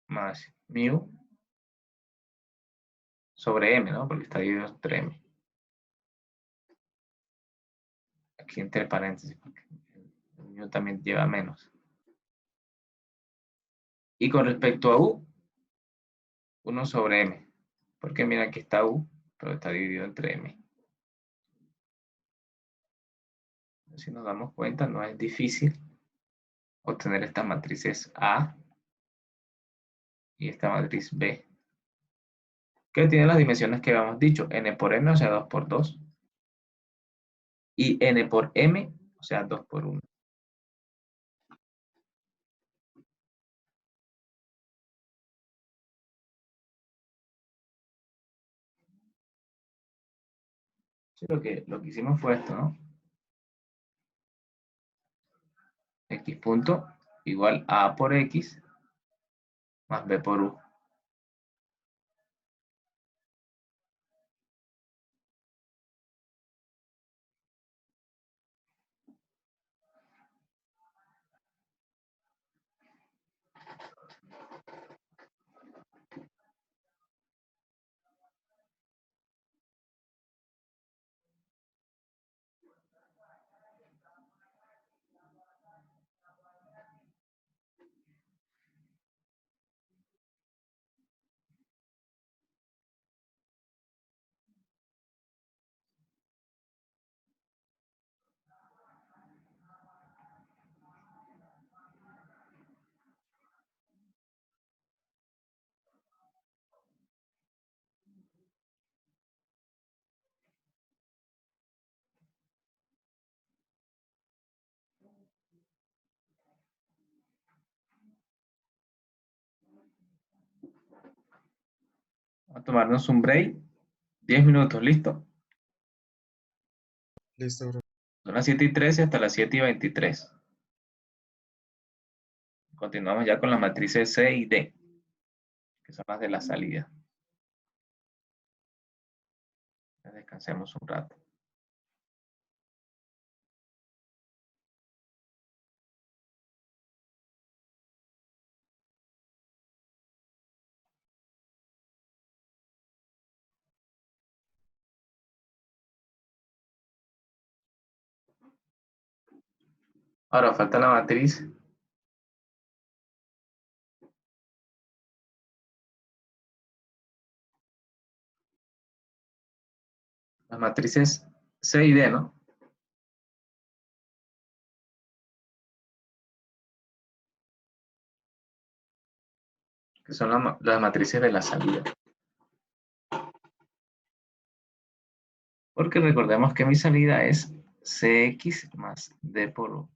más mu sobre m, ¿no? Porque está dividido entre m. Aquí entre paréntesis, porque el mu también lleva menos. Y con respecto a u, 1 sobre m. Porque mira, aquí está u, pero está dividido entre m. Si nos damos cuenta, no es difícil obtener estas matrices A y esta matriz B, que tiene las dimensiones que habíamos dicho, n por m, o sea, 2 por 2, y n por m, o sea, 2 por 1. Sí, lo que hicimos fue esto, ¿no? X punto igual a por x más b por u. Vamos a tomarnos un break, 10 minutos, ¿listo? Listo, bro. Son las 7:13 hasta las 7:23. Continuamos ya con las matrices C y D, que son las de la salida. Ya descansemos un rato. Ahora falta la matriz las matrices C y D, ¿no? Que son las matrices de la salida. Porque recordemos que mi salida es Cx más D por U.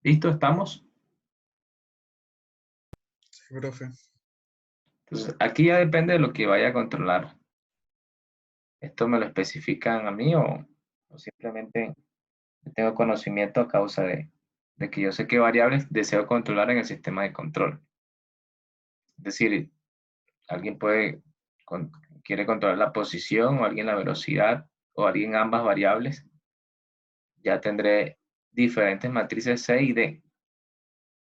¿Listo? ¿Estamos? Sí, profe. Entonces, aquí ya depende de lo que vaya a controlar. ¿Esto me lo especifican a mí o simplemente tengo conocimiento a causa de que yo sé qué variables deseo controlar en el sistema de control? Es decir, alguien con- quiere controlar la posición o alguien la velocidad o alguien ambas variables. Ya tendré diferentes matrices C y D.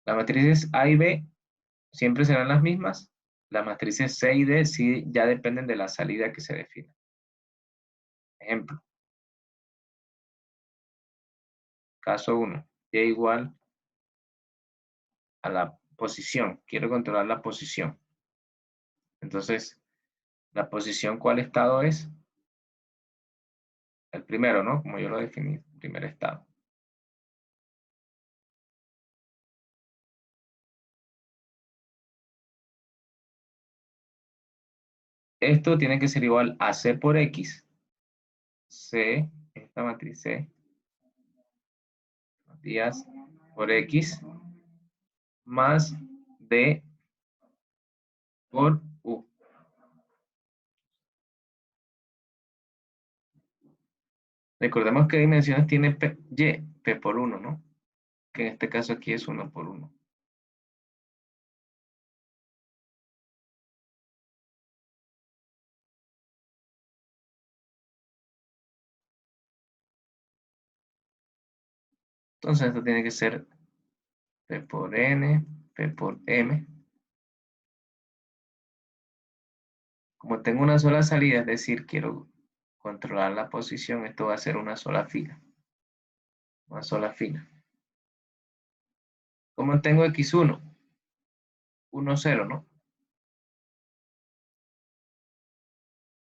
Las matrices A y B siempre serán las mismas. Las matrices C y D sí ya dependen de la salida que se define. Ejemplo, caso 1, Y igual a la posición. Quiero controlar la posición. Entonces, ¿la posición cuál estado es? El primero, ¿no? Como yo lo definí, primer estado. Esto tiene que ser igual a C por X. C, esta matriz C, días por X, más D por U. Recordemos qué dimensiones tiene P, Y, P por 1, ¿no? Que en este caso aquí es 1 por 1. Entonces esto tiene que ser P por N, P por M. Como tengo una sola salida, es decir, quiero controlar la posición, esto va a ser una sola fila. Una sola fila. Como tengo X1, 1, 0, ¿no?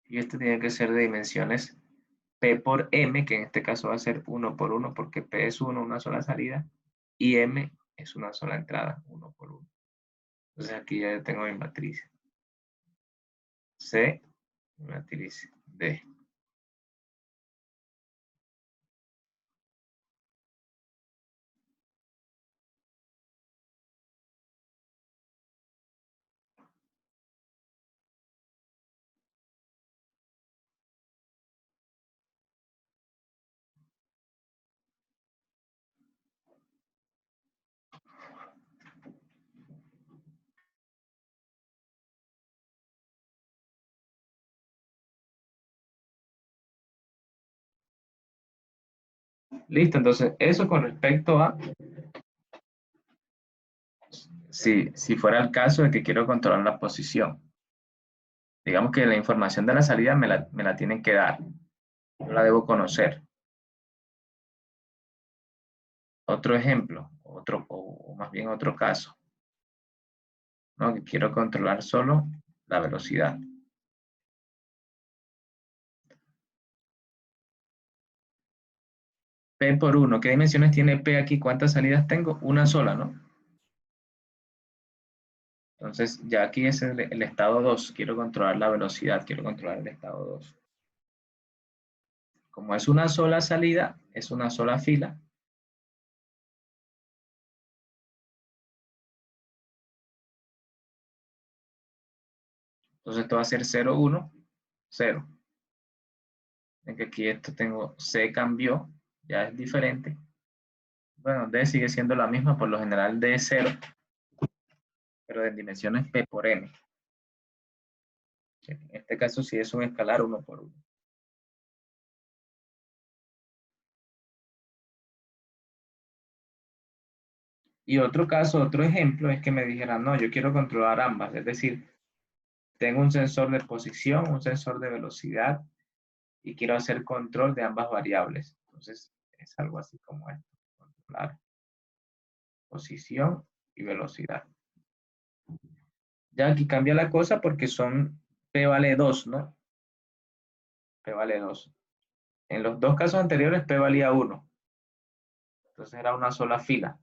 Y esto tiene que ser de dimensiones P por M, que en este caso va a ser 1 por 1, porque P es 1, una sola salida, y M es una sola entrada, 1 por 1. Entonces aquí ya tengo mi matriz C, mi matriz D. Listo, entonces eso con respecto a si fuera el caso de que quiero controlar la posición. Digamos que la información de la salida me la tienen que dar. Yo la debo conocer. Otro ejemplo, o más bien otro caso, ¿no? Que quiero controlar solo la velocidad. P por 1. ¿Qué dimensiones tiene P aquí? ¿Cuántas salidas tengo? Una sola, ¿no? Entonces, ya aquí es el estado 2. Quiero controlar la velocidad, quiero controlar el estado 2. Como es una sola salida, es una sola fila. Entonces, esto va a ser 0, 1, 0. En que aquí esto tengo C cambió, ya es diferente. Bueno, D sigue siendo la misma, por lo general D es 0, pero en dimensiones P por M. En este caso sí es un escalar 1 por 1. Y otro caso, otro ejemplo es que me dijeran, no, yo quiero controlar ambas, es decir, tengo un sensor de posición, un sensor de velocidad y quiero hacer control de ambas variables. Entonces, es algo así como esto, controlar posición y velocidad. Ya aquí cambia la cosa porque son P vale 2, ¿no? P vale 2. En los dos casos anteriores P valía 1. Entonces era una sola fila.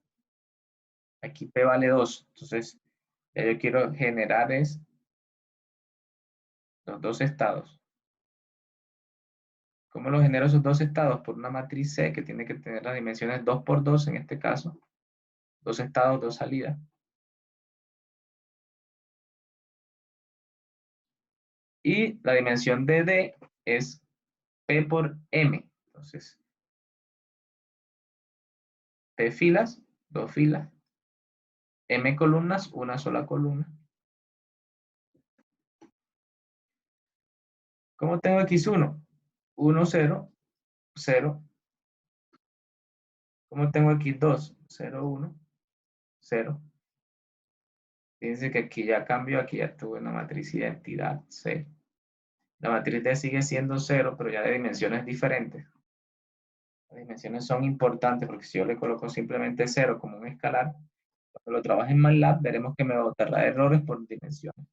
Aquí P vale 2. Entonces, ya yo quiero generar los dos estados. ¿Cómo lo genero esos dos estados? Por una matriz C que tiene que tener las dimensiones 2 por 2 en este caso. dos estados, dos salidas. Y la dimensión de D es P por M. Entonces, P filas, dos filas. M columnas, una sola columna. ¿Cómo tengo X1? 1, 0, 0. ¿Cómo tengo X2? 0, 1, 0. Fíjense que aquí ya cambió, aquí ya tuve una matriz identidad C. La matriz D sigue siendo 0, pero ya de dimensiones diferentes. Las dimensiones son importantes porque si yo le coloco simplemente 0 como un escalar, cuando lo trabaje en MATLAB veremos que me botará errores por dimensiones,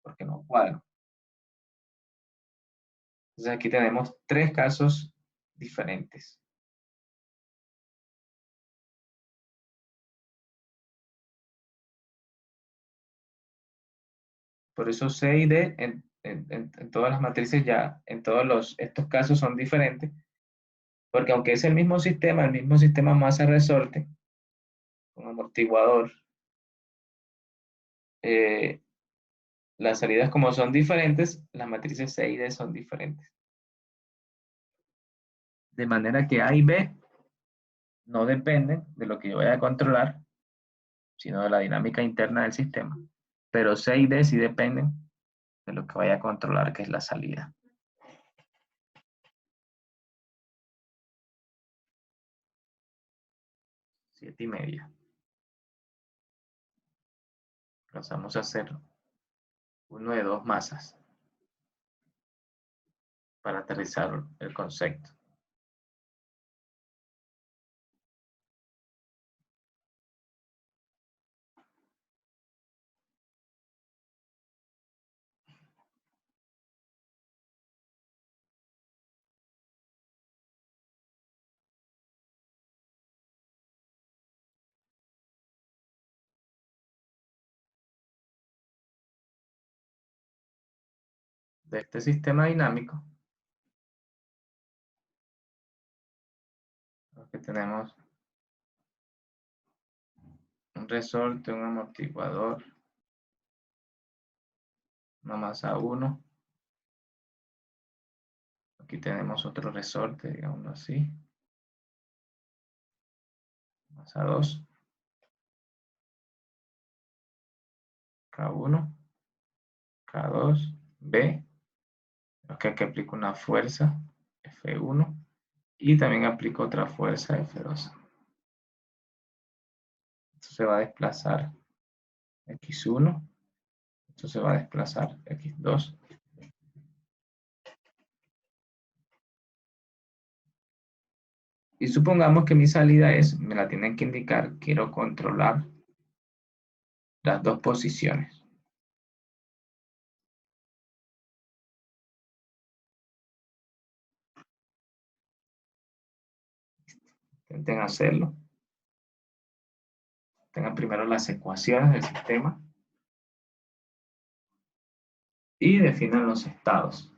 porque no cuadran. Entonces aquí tenemos tres casos diferentes. Por eso C y D en todas las matrices ya, en todos estos casos son diferentes, porque aunque es el mismo sistema masa resorte, un amortiguador, eh, las salidas como son diferentes, las matrices C y D son diferentes. De manera que A y B no dependen de lo que yo vaya a controlar, sino de la dinámica interna del sistema. Pero C y D sí dependen de lo que vaya a controlar, que es la salida. 7:30. Pasamos a hacer uno de dos masas para aterrizar el concepto. De este sistema dinámico, que tenemos un resorte, un amortiguador, una masa 1. Aquí tenemos otro resorte, digámoslo así. Masa 2. K1, K2, B. Aquí aplico una fuerza, F1. Y también aplico otra fuerza, F2. Esto se va a desplazar X1. Esto se va a desplazar X2. Y supongamos que mi salida me la tienen que indicar, quiero controlar las dos posiciones. Intenten hacerlo. Tengan primero las ecuaciones del sistema y definan los estados.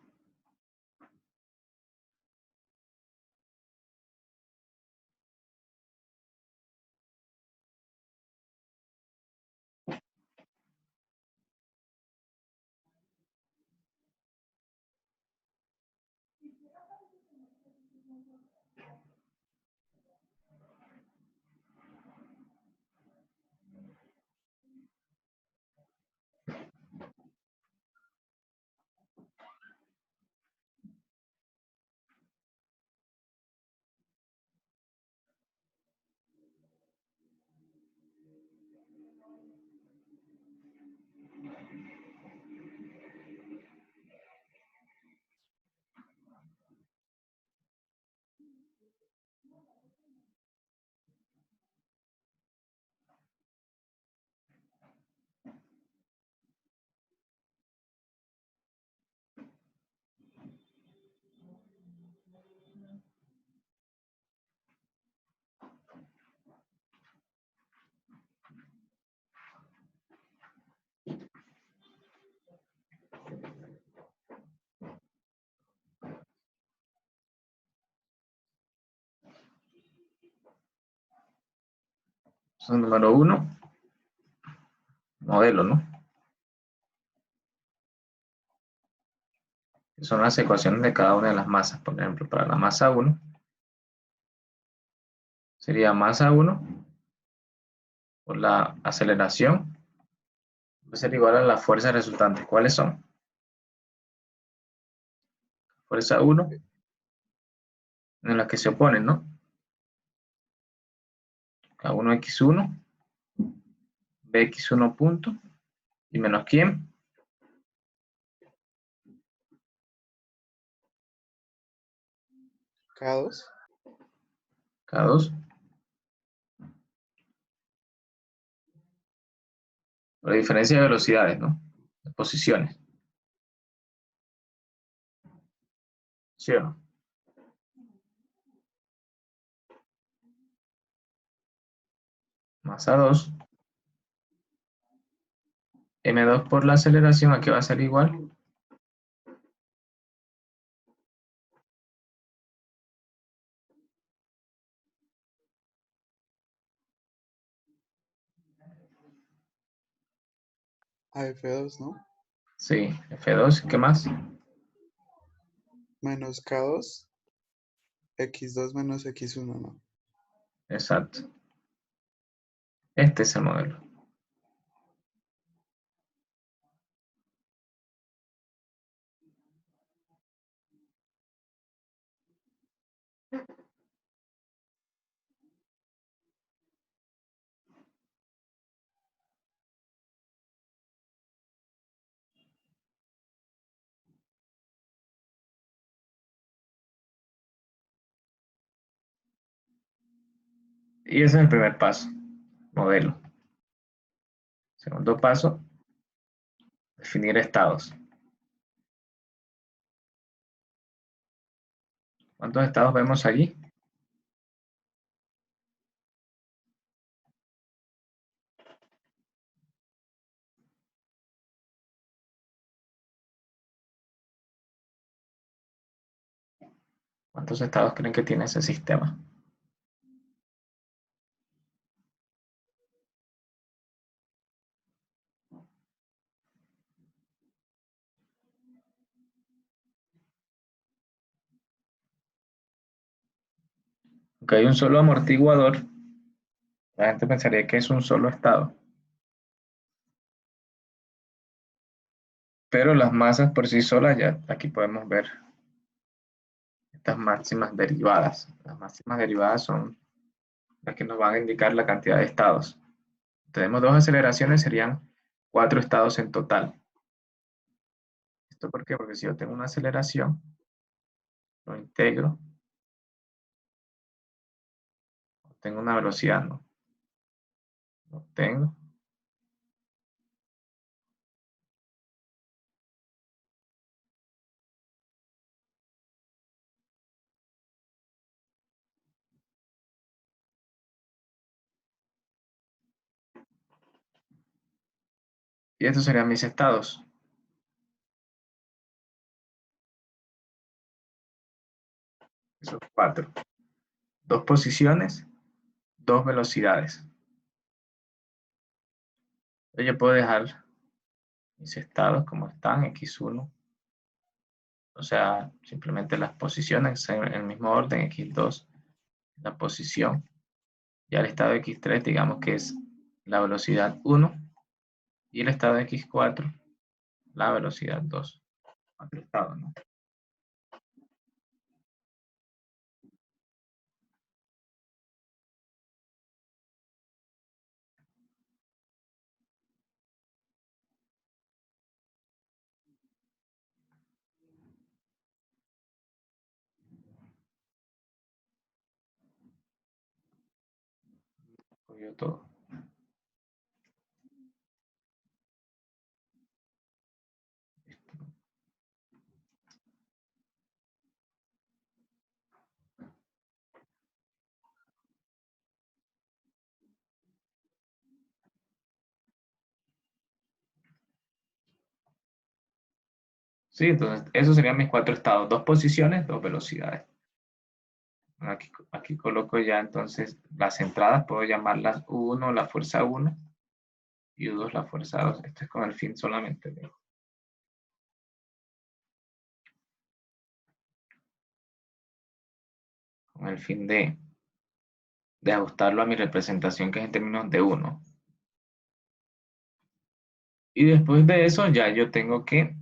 Entonces, número 1, modelo, ¿no? Que son las ecuaciones de cada una de las masas. Por ejemplo, para la masa 1, sería masa 1 por la aceleración va a ser igual a las fuerzas resultantes. ¿Cuáles son? Fuerza 1 en las que se oponen, ¿no? K1x1, bx1 punto, y menos quién, K2. K2, por la diferencia de velocidades, ¿no? De posiciones. ¿Sí o no? Masa 2, m2 por la aceleración, aquí va a ser igual A F2, ¿no? sí, F2, ¿qué más? Menos K2. X2 menos X1, ¿no? Exacto. Este es el modelo. Y ese es el primer paso, modelo. Segundo paso, definir estados. ¿Cuántos estados vemos allí? ¿Cuántos estados creen que tiene ese sistema? Aunque hay un solo amortiguador, la gente pensaría que es un solo estado. Pero las masas por sí solas, ya aquí podemos ver estas máximas derivadas. Las máximas derivadas son las que nos van a indicar la cantidad de estados. Tenemos dos aceleraciones, serían 4 estados en total. ¿Esto por qué? Porque si yo tengo una aceleración, lo integro, tengo una velocidad, ¿no? Lo tengo. Y estos serían mis estados. Esos 4. Dos posiciones, dos velocidades. Entonces yo puedo dejar mis estados como están, x1. O sea, simplemente las posiciones en el mismo orden, x2, la posición. Ya el estado x3, digamos que es la velocidad 1, y el estado x4, la velocidad 2. Cuatro estados, ¿no? Cogió todo. Sí, entonces esos serían mis 4 estados. Dos posiciones, dos velocidades. Aquí coloco ya entonces las entradas, puedo llamarlas U1 la fuerza 1 y U2 la fuerza 2. Esto es con el fin solamente con el fin de ajustarlo a mi representación, que es en términos de 1. Y después de eso ya yo tengo que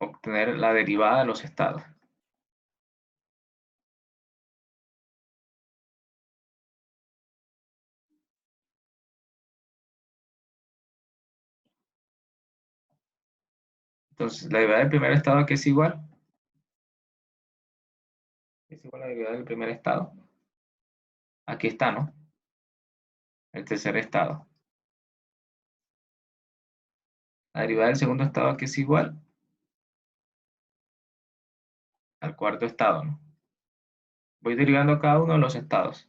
obtener la derivada de los estados. Entonces, la derivada del primer estado, ¿qué es igual? Es igual a la derivada del primer estado. Aquí está, ¿no? El tercer estado. La derivada del segundo estado, ¿qué es igual? Al cuarto estado, ¿no? Voy derivando cada uno de los estados.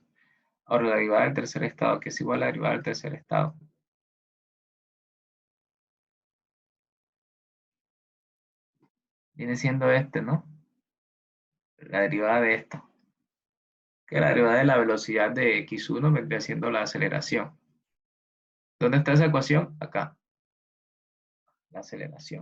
Ahora, la derivada del tercer estado, ¿qué es igual a la derivada del tercer estado? Viene siendo este, ¿no? La derivada de esto. Que la derivada de la velocidad de x1 vendría siendo la aceleración. ¿Dónde está esa ecuación? Acá. La aceleración.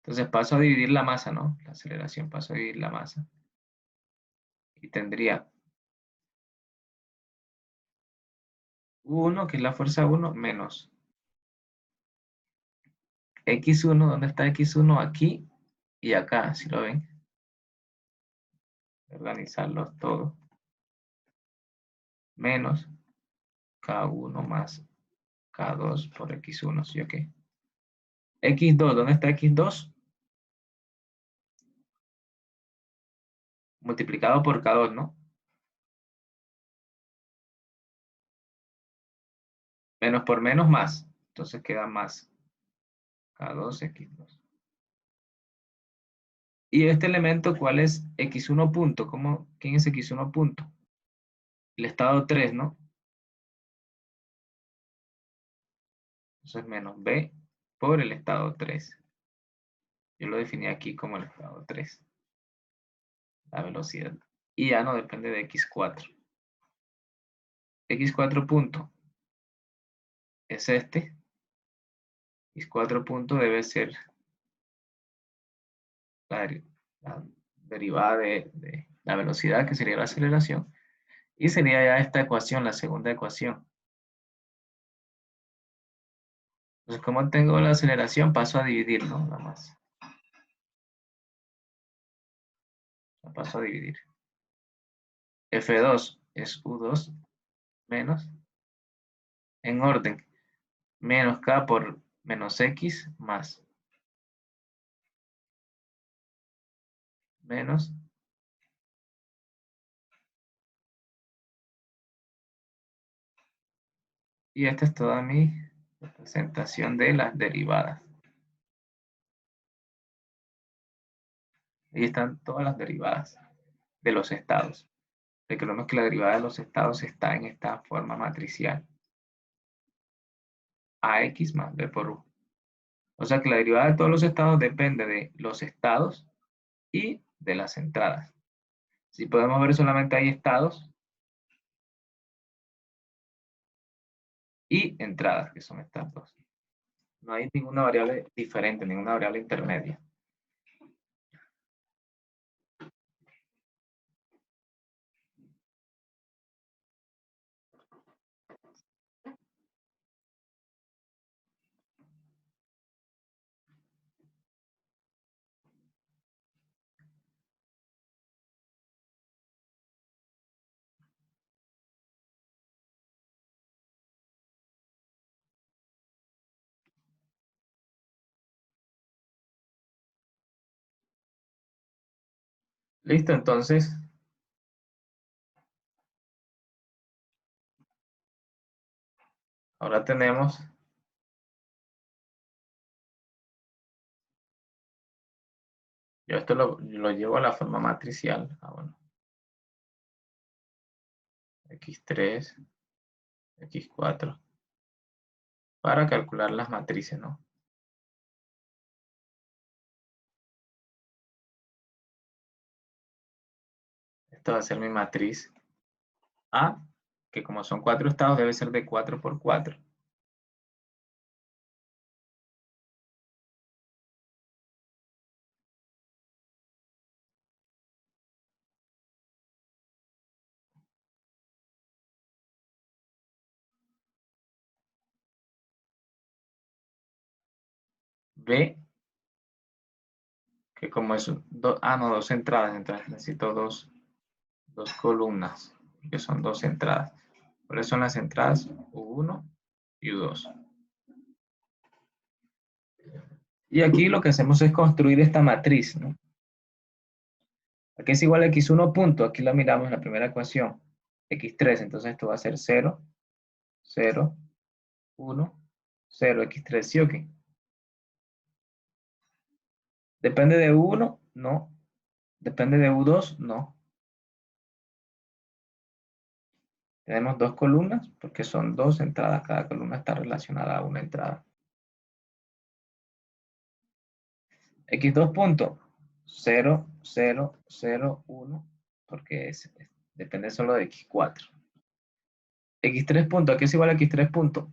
Entonces paso a dividir la masa, ¿no? La aceleración, paso a dividir la masa. Y tendría 1, que es la fuerza 1, menos x1. ¿Dónde está x1? Aquí y acá, si lo ven. Organizarlos todos. Menos K1 más K2 por x1, ¿sí o qué? X2, ¿dónde está x2? Multiplicado por K2, ¿no? Menos por menos más. Entonces queda más K2, X2. Y este elemento, ¿cuál es X1 punto? ¿Quién es X1 punto? El estado 3, ¿no? Entonces menos B por el estado 3. Yo lo definí aquí como el estado 3. La velocidad. Y ya no depende de X4. X4 punto es este. X4 punto debe ser la derivada de la velocidad, que sería la aceleración. Y sería ya esta ecuación, la segunda ecuación. Entonces, como tengo la aceleración, paso a dividir, ¿no? Nada más. La paso a dividir. F2 es U2 menos, en orden, menos K por menos X más menos y esta es toda mi representación de las derivadas. Ahí están todas las derivadas de los estados. Recordemos que la derivada de los estados está en esta forma matricial. AX más B por U. O sea que la derivada de todos los estados depende de los estados y de las entradas. Si podemos ver, solamente hay estados y entradas, que son estas dos. No hay ninguna variable diferente, ninguna variable intermedia. Listo, entonces, ahora tenemos yo esto lo llevo a la forma matricial. Bueno. X3, X4, para calcular las matrices, ¿no? Esto va a ser mi matriz A, que como son 4 estados, debe ser de 4 por 4. B, que como es no, dos entradas, entonces necesito dos columnas, que son dos entradas. ¿Cuáles son las entradas? U1 y U2. Y aquí lo que hacemos es construir esta matriz, ¿no? Aquí es igual a x1 punto, aquí la miramos en la primera ecuación, x3, entonces esto va a ser 0, 0, 1, 0, x3, ¿sí o qué? ¿Depende de U1? No. ¿Depende de U2? No. Tenemos dos columnas porque son dos entradas, cada columna está relacionada a una entrada. X2 punto, 0, 0, 0, 1, porque depende solo de X4. X3 punto, aquí es igual a X3 punto.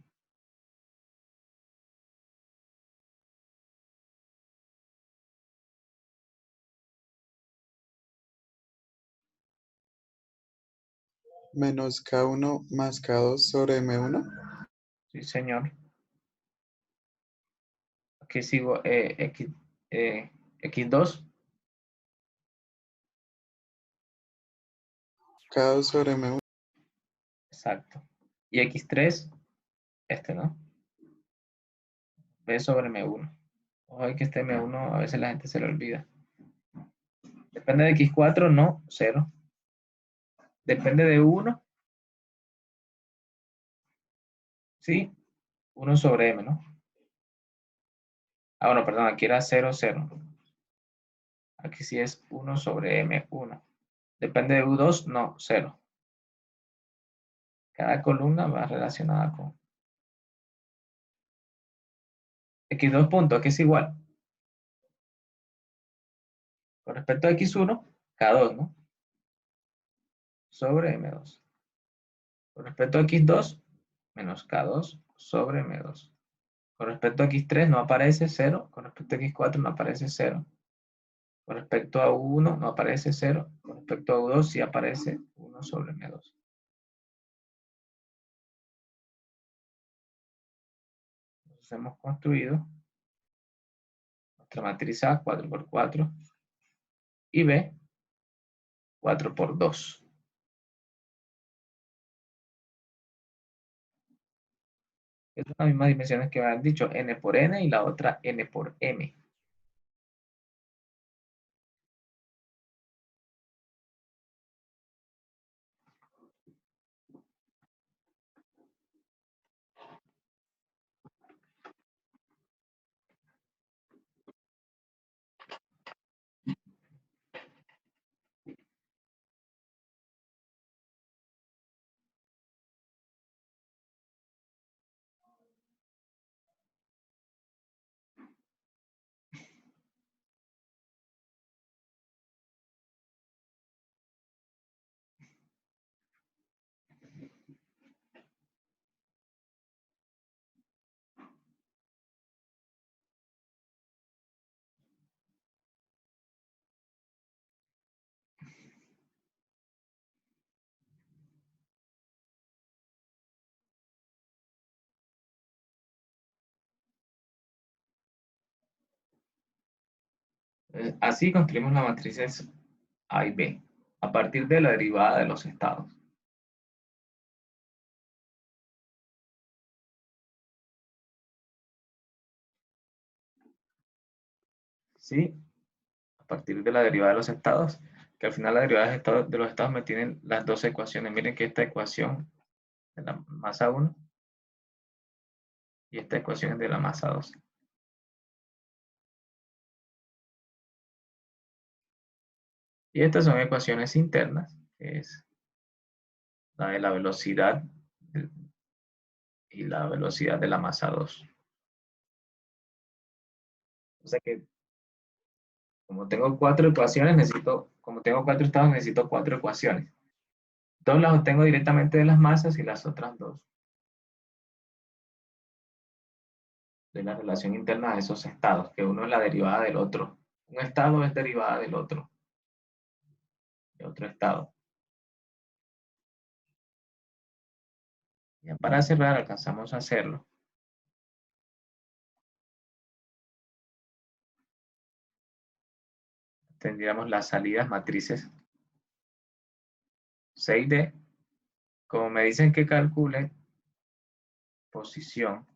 Menos K1 más K2 sobre M1. Sí, señor. Aquí sigo X2, K2 sobre M1. exacto. Y X3, ¿no? B sobre M1. Ojo, que este M1 a veces la gente se le olvida. Depende de X4, no, 0. Depende de 1, sí, 1 sobre M, ¿no? Ah, bueno, perdón, aquí era 0, 0. Aquí sí es 1 sobre M1. Depende de U2, no, 0. Cada columna va relacionada con X2 punto, aquí es igual. Con respecto a X1, K2, ¿no? Sobre M2. Con respecto a X2, menos K2 sobre M2. Con respecto a X3 no aparece 0. Con respecto a X4 no aparece 0. Con respecto a U1 no aparece 0. Con respecto a U2 sí aparece 1 sobre M2. Entonces hemos construido nuestra matriz A 4 por 4 y B 4 por 2. Es las mismas dimensiones que me han dicho, n por n y la otra n por m. Así construimos las matrices A y B, a partir de la derivada de los estados. ¿Sí? A partir de la derivada de los estados, que al final la derivada de los estados me tienen las dos ecuaciones. Miren que esta ecuación de la masa 1 y esta ecuación es de la masa 2. Y estas son ecuaciones internas, que es la de la velocidad y la velocidad de la masa 2. O sea que como tengo 4 ecuaciones, como tengo 4 estados, necesito 4 ecuaciones. 2 las obtengo directamente de las masas y las otras 2 de la relación interna de esos estados, que uno es la derivada del otro. Un estado es derivada del otro, de otro estado. Ya para cerrar, alcanzamos a hacerlo. Tendríamos las salidas matrices C y D. Como me dicen que calcule posición,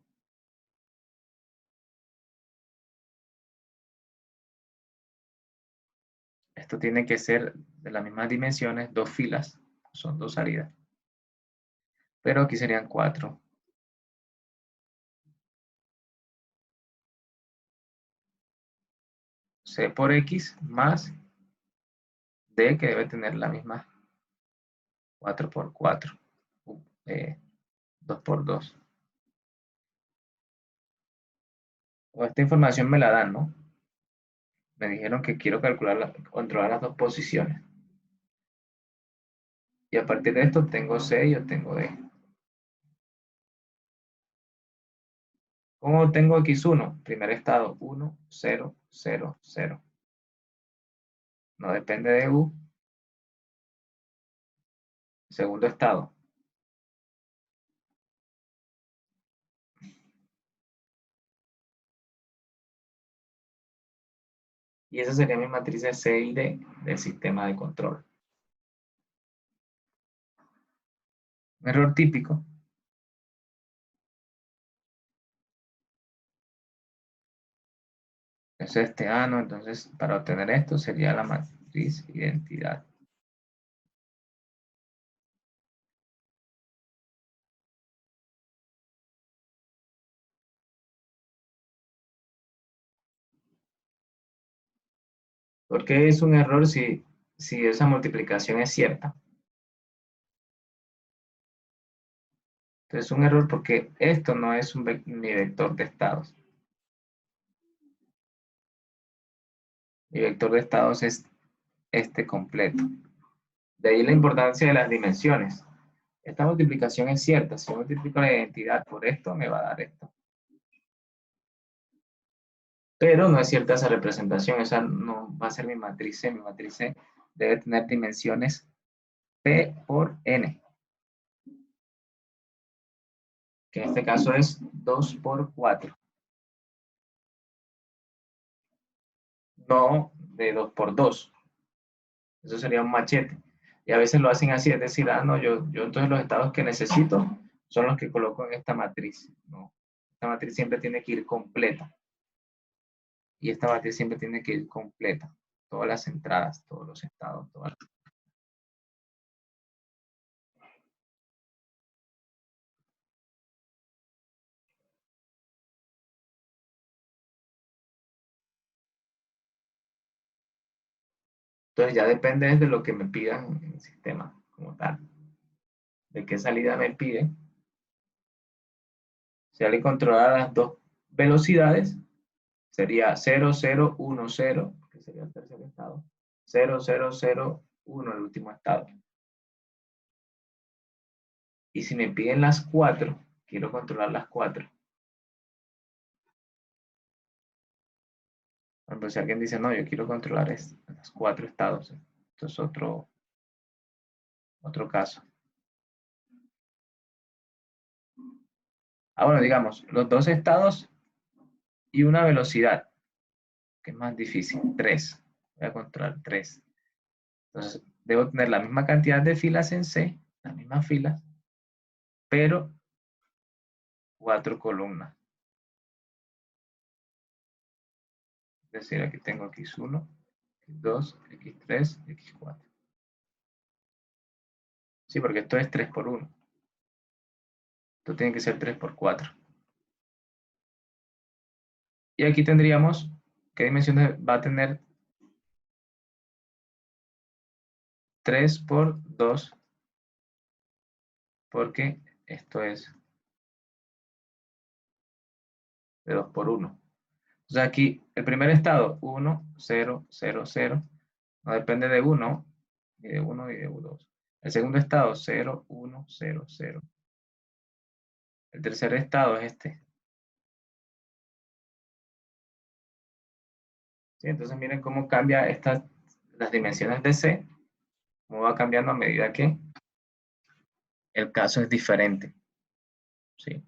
esto tiene que ser de las mismas dimensiones, 2 filas, son 2 salidas. Pero aquí serían 4. C por X más D, que debe tener la misma 4 por 4, 2 por 2. O esta información me la dan, ¿no? Me dijeron que quiero controlar las dos posiciones. Y a partir de esto obtengo C y obtengo D. ¿Cómo obtengo X1? Primer estado, 1, 0, 0, 0. No depende de U. Segundo estado. Y esa sería mi matriz de C y D del sistema de control. Un error típico es este. No, entonces para obtener esto sería la matriz identidad. ¿Por qué es un error si esa multiplicación es cierta? Entonces es un error porque esto no es mi vector de estados. Mi vector de estados es este completo. De ahí la importancia de las dimensiones. Esta multiplicación es cierta. Si yo multiplico la identidad por esto, me va a dar esto. Pero no es cierta esa representación. Esa no va a ser mi matriz C. Mi matriz C debe tener dimensiones P por N. Que en este caso es 2 por 4. No de 2 por 2. Eso sería un machete. Y a veces lo hacen así, es decir, no, yo entonces los estados que necesito son los que coloco en esta matriz. No, esta matriz siempre tiene que ir completa. Y esta matriz siempre tiene que ir completa. Todas las entradas, todos los estados, todas. Entonces ya depende de lo que me pidan en el sistema como tal. De qué salida me piden. Si alguien controla las dos velocidades, sería 0, 0, 1, 0, que sería el tercer estado. 0, 0, 0, 1, el último estado. Y si me piden las 4, quiero controlar las 4. Por ejemplo, si alguien dice, no, yo quiero controlar los 4 estados. Esto es otro caso. Bueno, digamos, los 2 estados y una velocidad, que es más difícil, 3. Voy a controlar 3. Entonces, debo tener la misma cantidad de filas en C, las mismas filas, pero 4 columnas. Es decir, aquí tengo X1, X2, X3, X4. Sí, porque esto es 3 por 1. Esto tiene que ser 3 por 4. Y aquí tendríamos, ¿qué dimensiones va a tener? 3 por 2 porque esto es de 2 por 1. Entonces aquí, el primer estado, 1, 0, 0, 0, no depende de 1, ni de 1 ni de 2. El segundo estado, 0, 1, 0, 0. El tercer estado es este. ¿Sí? Entonces miren cómo cambia las dimensiones de C, cómo va cambiando a medida que el caso es diferente. ¿Sí?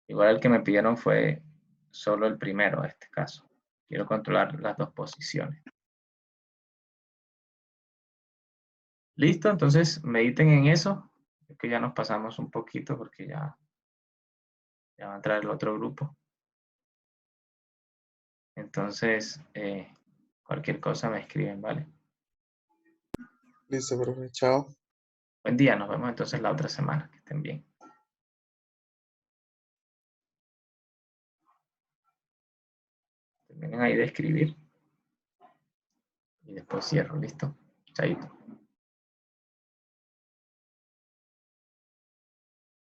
Igual el que me pidieron fue solo el primero, en este caso. Quiero controlar las dos posiciones. ¿Listo? Entonces mediten en eso. Es que ya nos pasamos un poquito porque ya va a entrar el otro grupo. Entonces, cualquier cosa me escriben, ¿vale? Listo, profe. Chao. Buen día, nos vemos entonces la otra semana. Que estén bien. Terminen ahí de escribir. Y después cierro, ¿listo? Chaito.